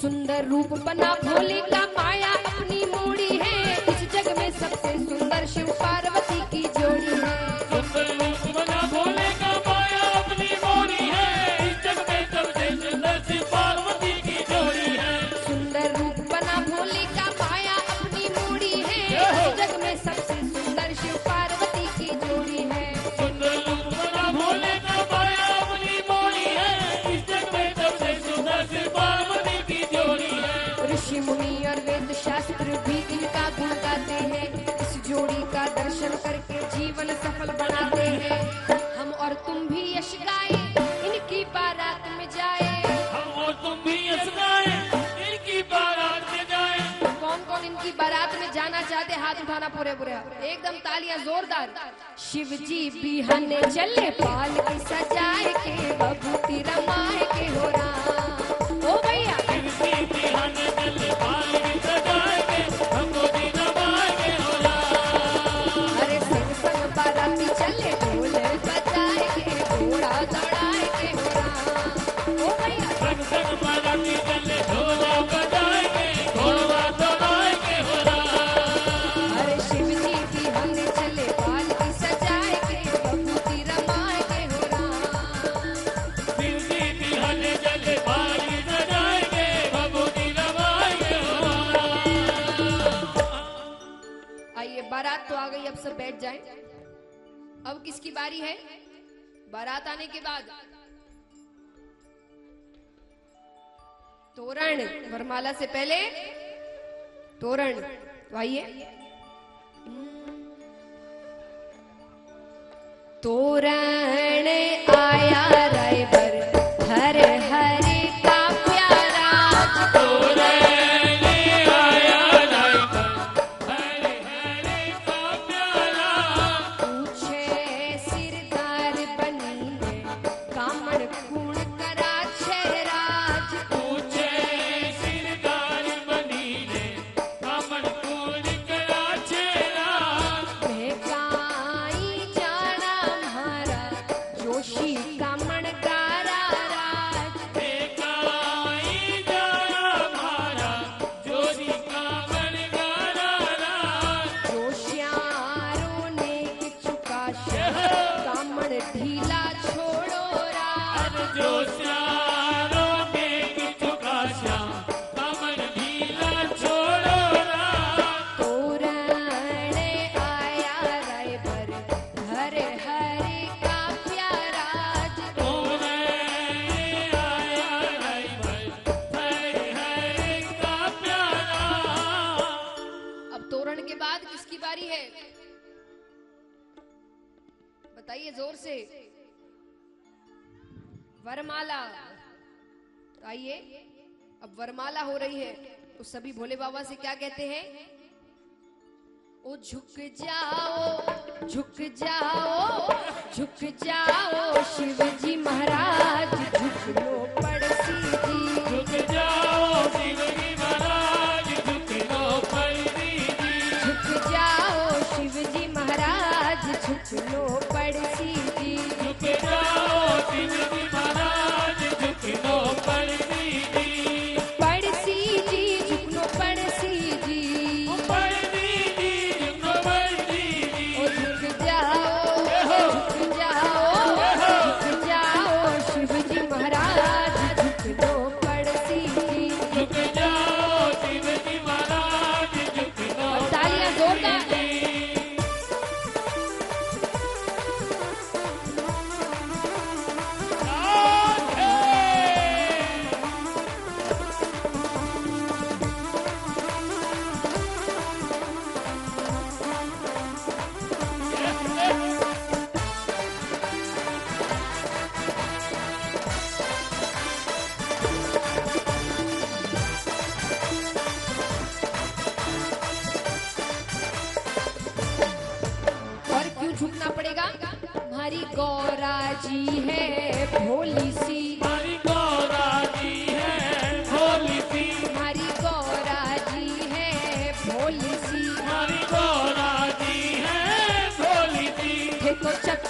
सुंदर रूप बना भोले का, माया अपनी मोड़ी है, इस जग में सबसे सुंदर शिव पार्वती की जोड़ी है। सुंदर रूप बना भोले का, माया अपनी मोड़ी है, इस जग में सबसे सुंदर शिव पार्वती की जोड़ी है। सुंदर रूप बना भोले का, माया अपनी मोड़ी है, इस जग में सबसे सुंदर शिव पार्वती की जोड़ी है। सुंदर रूप बना भोले का, माया अपनी मोड़ी है, इस जग में सबसे सुंदर शिव पार्वती की जोड़ी है। ऋषि मुनि और वेद शास्त्र भी इनका गुण गाते हैं, इस जोड़ी का दर्शन करके जीवन सफल बनाते हैं। हम और तुम भी यश गाए, इनकी बारात में जाए। हम और तुम भी यश गाएं, इनकी बारात में जाएं। कौन कौन इनकी बारात में जाना चाहते, हाथ उठाना पूरे पूरे, एकदम तालियां जोरदार। शिव जी बिहाने चले, पाल के सजाए के, बबूती रमाए के हो राम। ओ भैया शिव जी बिहाने चले, पाल की सजाए के, हमको दी नवाए के हो राम। अरे संग संग बाराती चले, ढोल बजाए के, घोड़ा दौड़ाए के हो राम। ओ भैया संग संग बाराती चले, ढोला बजाए के, घोड़ा दौड़ाए के हो राम। अरे शिव जी की हमने चले, पाल की सजाए के, बबूती रमाए के हो राम। शिव जी बिहाने चले, पाल की सजाए के, भभूति रमाए के हो राम। आइए, बारात तो आ गई, अब सब बैठ जाएं। अब किसकी बारी है? बारात आने के बाद तोरण, वरमाला से पहले तोरण। तो आइए, तोरण आया रायबर, हर हर का प्यारा। तोरने आया रायबर, हरे हरे का प्यारा। पूछे सिरदार बनी है, कामण कुण करा छहराज। पूछे सिरदार बनी ने, कामन कूड़ करा छेरा। महकाई जाना म्हारा, जोशी कामण गारा राज। बेकाई जाना मारा, जोरी कामन गारा राज। जोशियारों ने कि चुका शहर, कामण ढीला छोड़ो राज। जो श्यारों के चुका श्याम, कामन ढीला छोड़ो राज। तोरण आया रायबर, हर हर का प्यारा। तोरने आया रायबर, हरे हरे का प्यारा। अब तोरण के बाद किसकी बारी है? बताइए जोर से। वरमाला। तो आइए, अब वरमाला हो रही है, तो सभी भोले बाबा से क्या कहते हैं? ओ झुक जाओ, झुक जाओ, झुक जाओ, शिव जी महाराज, झुक लो पड़सी जी। झुक जाओ शिव जी महाराज, झुक लो पड़सी जी। झुक जाओ शिव जी महाराज, झुक लो पड़सी जी। झुक जाओ शिव जी महाराज, झुक लो पड़सी जी। पड़सी जी, झुक लो पड़सी जी। पड़सी जी, झुक लो पड़सी जी। ओ झुक जाओ, झुक जाओ, झुक जाओ, शिव जी महाराज,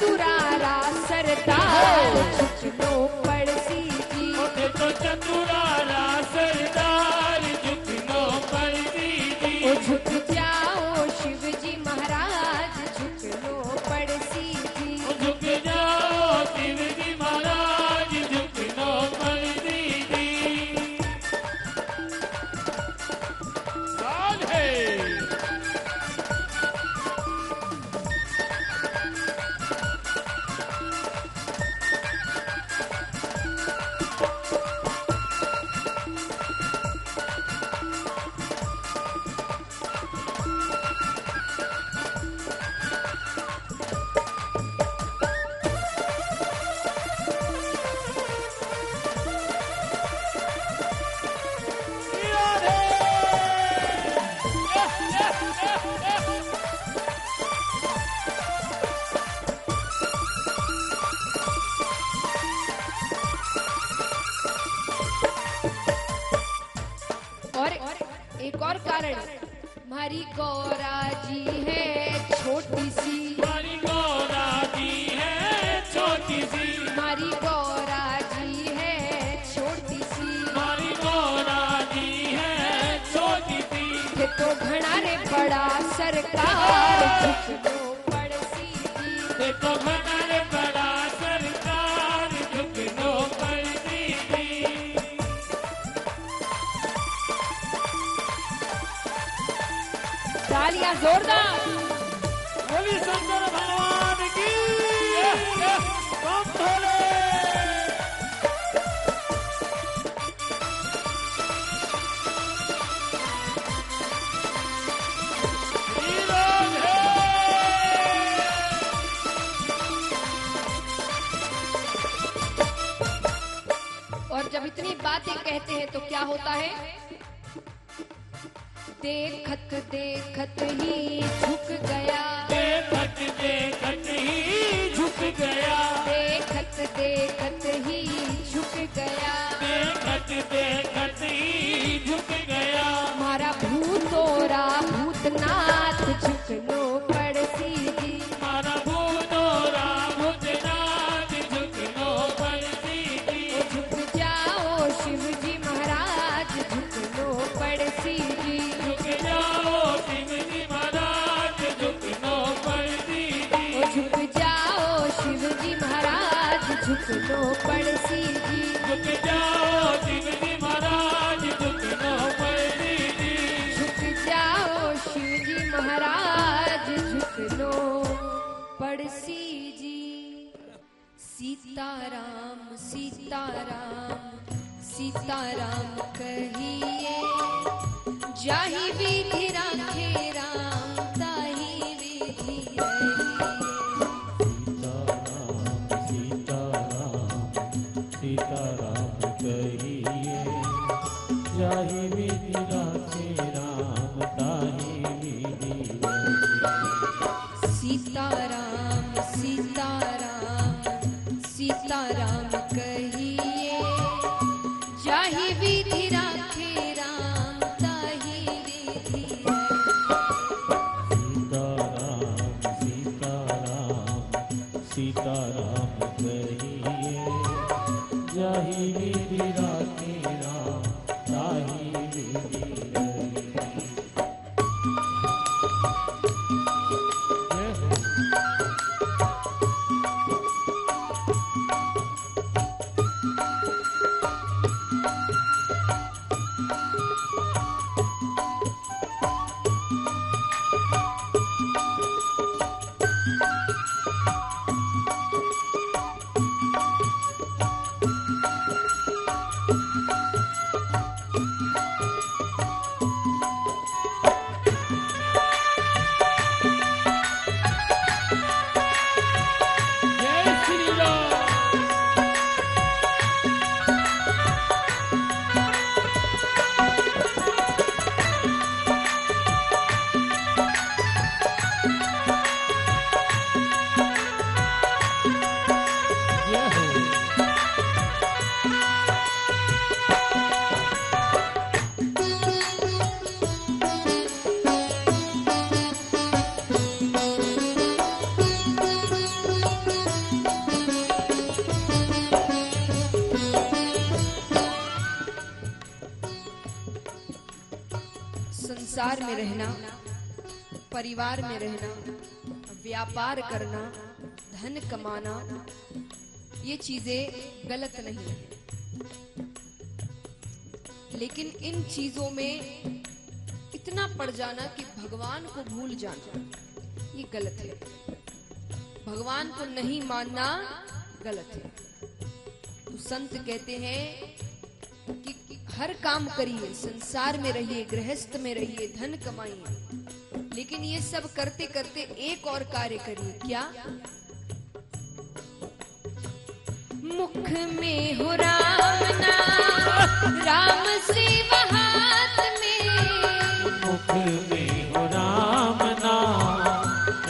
चतुरारा सरदार झुकनो पड़सी जी। उठे तो चतुरारा सरदार झुकनो पड़सी जी। ओ झुक जाओ शिव जी महाराज झुकनो पड़सी जी। झुक जाओ शिव जी महाराज झुकनो पड़सी जी। राधे और एक और कारण, हमारी गौरा जी है छोटी सी। हमारी गौरा जी है छोटी सी। हमारी गौरा जी है छोटी सी। हमारी गौरा जी है छोटी सी। ये तो घना रे बड़ा सरकार झुकनो पड़सी जी। देखो घना बड़ा सरकार झुकनो पड़सी जी। तालियां जोरदार। बोली शंकर भगवान की बम भोले। और जब इतनी बातें कहते हैं तो क्या होता है? देखत देखत ही झुक गया। देखत देखत ही झुक गया। देखत देखत ही झुक गया। देखत देखत ही झुक गया। हमारा भूतोरा भूतनाथ झुकनो पड़सी जी। हमारा भूतोरा भूतनाथ झुकनो पड़सी जी। झुक जाओ शिव जी महाराज झुकनो पड़सी जी। झुक जाओ शिव जी महाराज झुकनो पड़सी जी। झुक जाओ शिव जी महाराज झुकनो पड़सी जी। झुक जाओ शिव जी महाराज झुकनो पड़सी जी। झुक जाओ शिव जी महाराज झुकनो पड़सी जी। सीताराम सीताराम सीताराम कहिए, जाहि विधि राखे राम ताहि विधि रहिए। सीताराम कहिए, जाहि विधि राखे राम ताहि विधि रहिए। सीताराम सीताराम सीताराम कहिए, जाहि विधि राखे राम ताहि विधि सीताराम सीताराम कहिए, जाहि विधि राखे राम ताहि विधि संसार में रहना, परिवार में रहना, व्यापार करना, धन कमाना, ये चीजें गलत नहीं है, लेकिन इन चीजों में इतना पड़ जाना कि भगवान को भूल जाना, ये गलत है। भगवान को नहीं मानना गलत है। तो संत कहते हैं कि हर काम करिए, संसार में रहिए, गृहस्थ में रहिए, धन कमाइए, लेकिन ये सब करते करते एक और कार्य करिए। क्या? मुख में हो राम नाम, राम सेवा हाथ में। मुख में हो राम नाम,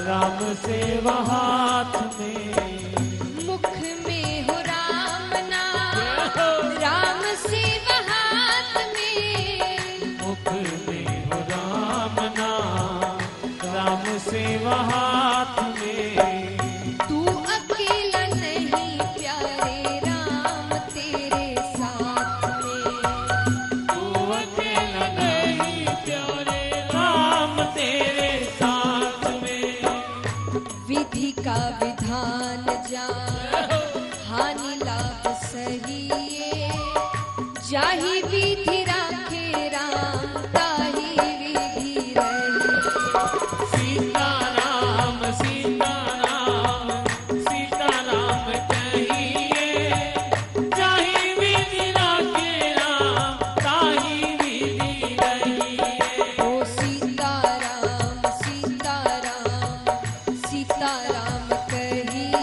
राम सेवा हाथ में। मुख में हो राम नाम, राम सेवा हाथ में। मुख में हो राम नाम, राम सेवा हाथ में। तू अकेला नहीं प्यारे, राम तेरे साथ में। तू अकेला नहीं प्यारे, राम तेरे साथ में। विधि का विधान जान, हानि लाभ सही ये। जाहि विधि राखे राम, ताहि विधि रही। सीताराम सीताराम सीताराम कहिए, जाहि विधि राखे राम, ताहि विधि रहिए। ओ सीताराम सीताराम सीताराम कहिए,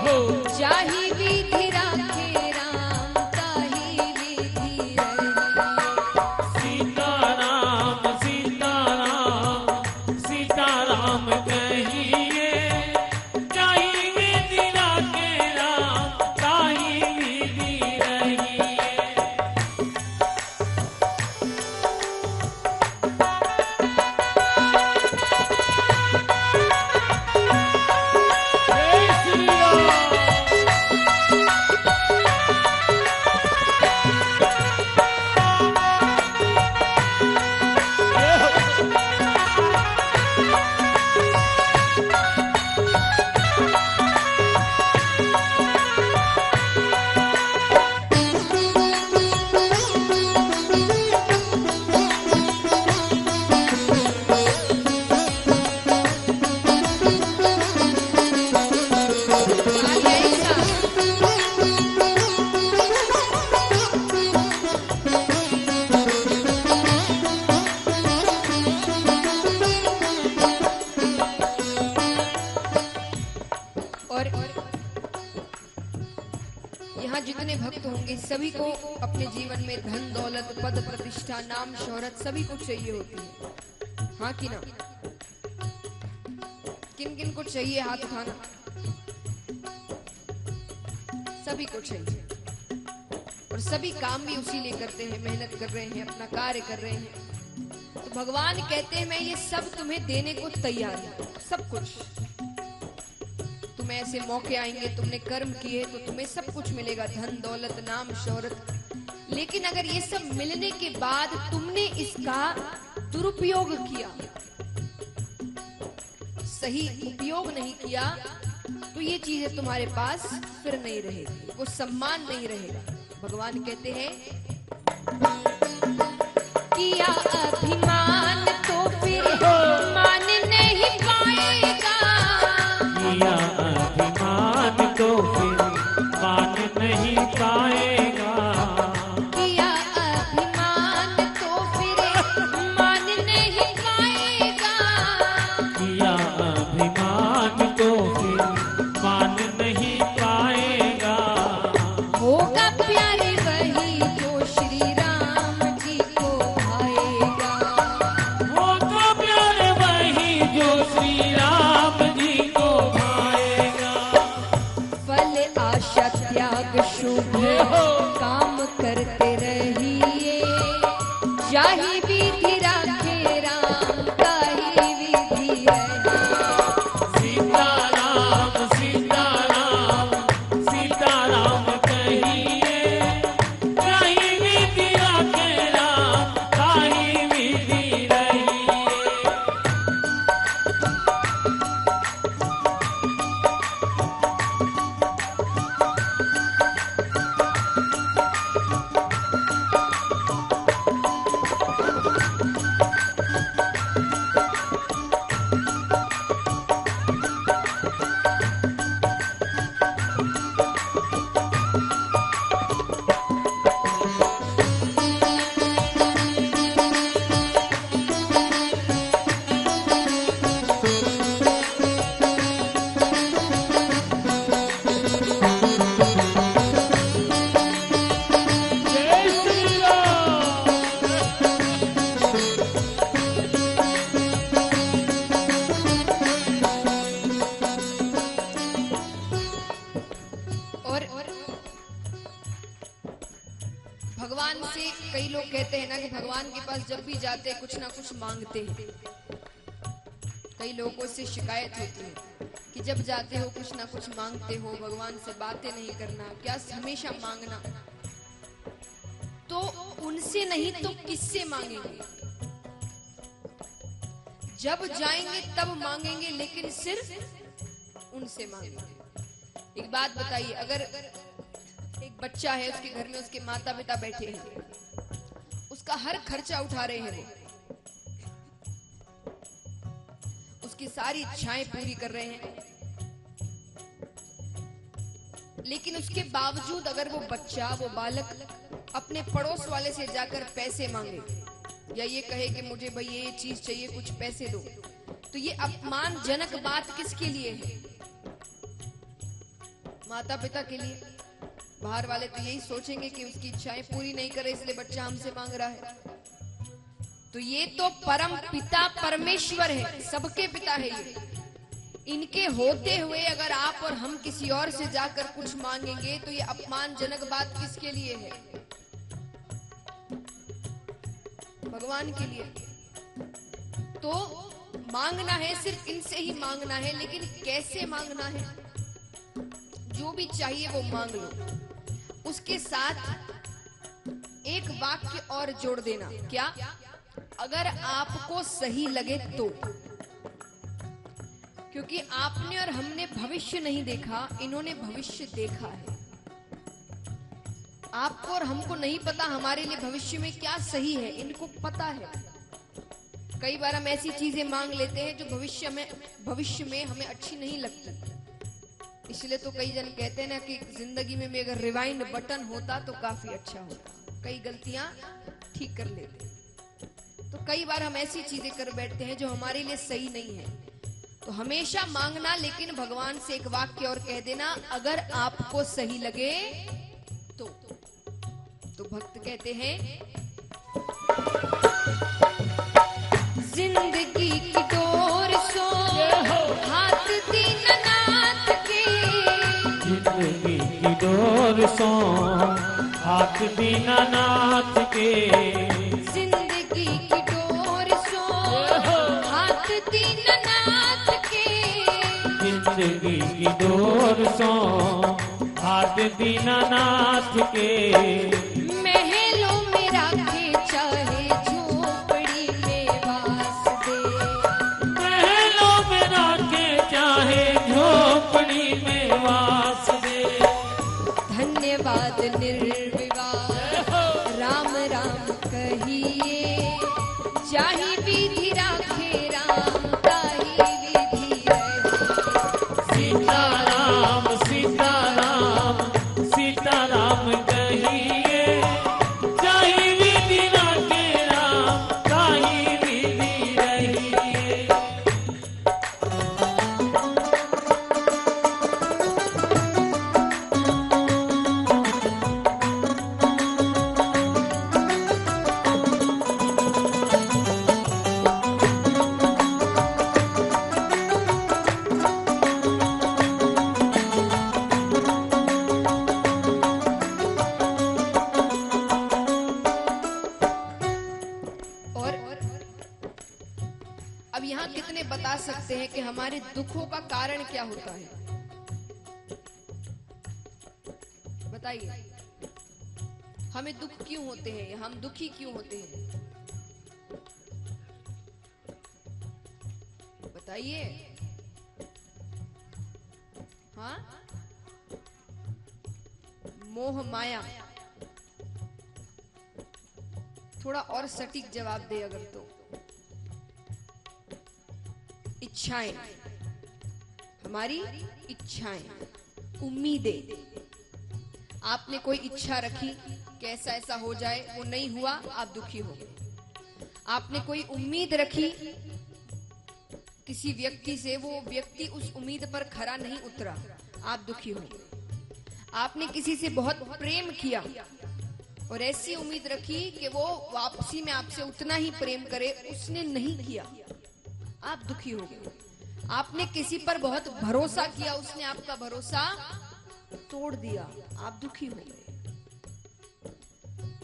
हो जाहि विधि राखे राम, ताहि विधि रही। सीताराम सीताराम सीताराम कहिए, जाहि विधि राखे राम, ताहि विधि रहिए। जय श्री राम। आगे ऐसा। और यहाँ जितने भक्त होंगे सभी को अपने जीवन में धन दौलत पद प्रतिष्ठा नाम शोहरत सभी कुछ चाहिए होती है, हाँ कि ना? किन किन को चाहिए? हाथ उठाना। सभी को चाहिए, और सभी काम भी उसी लिए करते हैं, मेहनत कर रहे हैं, अपना कार्य कर रहे हैं। तो भगवान कहते हैं मैं ये सब तुम्हें देने को तैयार हूं, सब कुछ। तुम्हें ऐसे मौके आएंगे, तुमने कर्म किए तो तुम्हें सब कुछ मिलेगा, धन दौलत नाम शोहरत। लेकिन अगर ये सब मिलने के बाद तुमने इसका दुरुपयोग किया, सही उपयोग नहीं किया, तो ये चीजें तुम्हारे पास फिर नहीं रहेगी, वो सम्मान नहीं रहेगा। भगवान कहते हैं किया अभिमान तो फिर मान नहीं पाएगा। किया अभिमान तो फिर मान नहीं पाएगा। किया अभिमान तो फिर मान नहीं पाएगा। किया अभिमान तो फिर मान नहीं पाएगा। होगा प्यारे वही जो श्री राम जी को भाएगा। वो तो प्यारे वही जो श्री राम जी को भाएगा। फल आशा त्याग शुभ काम करते रहिए। जाहि विधि राखे राम, ताहि विधि रही। सीताराम सीताराम सीताराम कहिए, जाहि विधि राखे राम, ताहि विधि लोग कहते हैं ना कि भगवान के पास जब भी जाते हैं कुछ ना कुछ मांगते हैं। कई लोगों से शिकायत होती है कि जब जाते हो कुछ ना कुछ मांगते हो, भगवान से बातें नहीं करना, क्या हमेशा मांगना। तो उनसे नहीं तो किससे मांगेंगे? जब जाएंगे तब मांगेंगे, लेकिन सिर्फ उनसे मांगेंगे। एक बात बताइए, अगर एक बच्चा है, उसके घर में उसके माता पिता बैठे हैं, उसका हर खर्चा उठा रहे हैं, वो उसकी सारी इच्छाएं पूरी कर रहे हैं, लेकिन उसके बावजूद अगर वो बच्चा, वो बालक अपने पड़ोस वाले से जाकर पैसे मांगे या ये कहे कि मुझे भाई ये चीज चाहिए, कुछ पैसे दो, तो ये अपमानजनक बात किसके लिए है? माता पिता के लिए। बाहर वाले तो यही सोचेंगे कि उसकी इच्छाएं पूरी नहीं करे इसलिए बच्चा हमसे मांग रहा है। तो ये तो परम पिता परमेश्वर है, सबके पिता है ये। इनके होते हुए अगर आप और हम किसी और से जाकर कुछ मांगेंगे तो ये अपमानजनक बात किसके लिए है? भगवान के लिए। तो मांगना है, सिर्फ इनसे ही मांगना है, लेकिन कैसे मांगना है? जो भी चाहिए वो मांग लो, उसके साथ एक वाक्य और जोड़ देना। क्या? अगर आपको सही लगे तो। क्योंकि आपने और हमने भविष्य नहीं देखा, इन्होंने भविष्य देखा है। आपको और हमको नहीं पता हमारे लिए भविष्य में क्या सही है, इनको पता है। कई बार हम ऐसी चीजें मांग लेते हैं जो भविष्य में हमें अच्छी नहीं लगती। इसलिए तो कई जन कहते हैं ना कि जिंदगी में अगर रिवाइंड बटन होता तो काफी अच्छा होता, कई गलतियां ठीक कर लेते। तो कई बार हम ऐसी चीजें कर बैठते हैं जो हमारे लिए सही नहीं है। तो हमेशा मांगना, लेकिन भगवान से एक वाक्य और कह देना, अगर आपको सही लगे तो भक्त कहते हैं, जिंदगी की डोर सो हाथ दीननाथ के, जिंदगी की डोर सो हाथ दीनानाथ के, जिंदगी की डोर सो हाथ दीननाथ के, जिंदगी की डोर सो हाथ दीनानाथ के, महलों में राखे चाहे झोपड़ी में वास दे, महलों में राखे चाहे झोपड़ी में वास दे, धन्यवाद निर्विवाद राम राम कहिए, जाहि विधि राखे राम ताहि विधि रहे। सीताराम सीताराम सीताराम कहिए, जाहि विधि राखे राम ताहि विधि रहिए। और अब यहाँ कितने बता सकते हैं कि हमारे दुखों का कारण क्या होता है? बताइए, हमें दुख क्यों होते हैं, हम दुखी क्यों होते हैं? बताइए। हाँ, मोह माया। थोड़ा और सटीक जवाब दे अगर तो। इच्छाएं, हमारी इच्छाएं, उम्मीदें। आपने कोई इच्छा रखी कि ऐसा ऐसा हो जाए, वो नहीं हुआ, आप दुखी हो गए। आपने कोई उम्मीद रखी किसी व्यक्ति से, वो व्यक्ति उस उम्मीद पर खरा नहीं उतरा, आप दुखी हो गए। आपने किसी से बहुत प्रेम किया और ऐसी उम्मीद रखी कि वो वापसी में आपसे उतना ही प्रेम करे, उसने नहीं किया, आप दुखी हो गए। आपने किसी पर बहुत भरोसा किया, उसने आपका भरोसा तोड़ दिया, आप दुखी हो गए।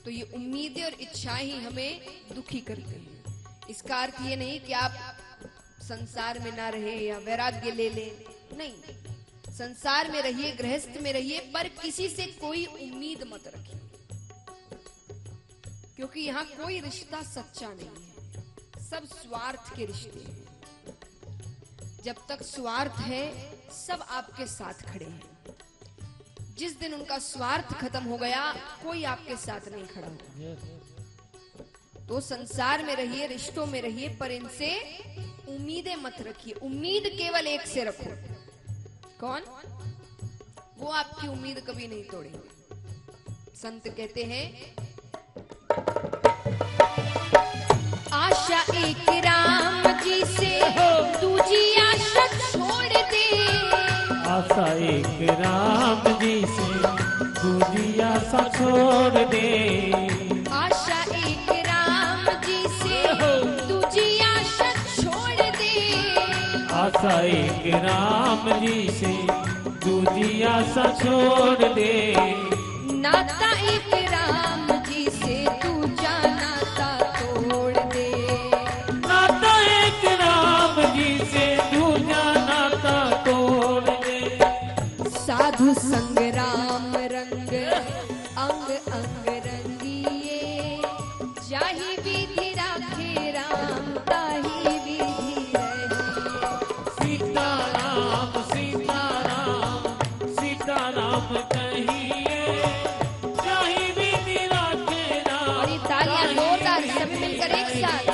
तो ये उम्मीदें और इच्छाएं ही हमें दुखी करती हैं। इसका अर्थ ये नहीं कि आप संसार में ना रहे या वैराग्य ले ले, नहीं, संसार में रहिए, गृहस्थ में रहिए, पर किसी से कोई उम्मीद मत रखिए, क्योंकि यहाँ कोई रिश्ता सच्चा नहीं है, सब स्वार्थ के रिश्ते हैं। जब तक स्वार्थ है सब आपके साथ खड़े हैं, जिस दिन उनका स्वार्थ खत्म हो गया कोई आपके साथ नहीं खड़ा होगा। तो संसार में रहिए, रिश्तों में रहिए, पर इनसे उम्मीदें मत रखिए। उम्मीद केवल एक से रखो, कौन? वो आपकी उम्मीद कभी नहीं तोड़ेंगे। संत कहते हैं, आशा एक राम जी से दूजी आशा छोड़ दे। आशा एक राम जी से दूजी आशा छोड़ दे। आशा एक राम जी से दूजी आशा छोड़ दे। आशा एक राम जी से दूजी आशा छोड़ दे। नाता एक राम जी से दूजा नाता तोड़ दे। नाता एक राम जी से दूजा नाता तोड़ दे। साधु संग राम रंग अंग अंग रंगिए। जाहि विधि राखे राम ताहि विधि रहिए। सीताराम सीताराम सीताराम कहिए, जाहि विधि राखे राम। और ये तालियां जोरदार सब मिलकर एक साथ।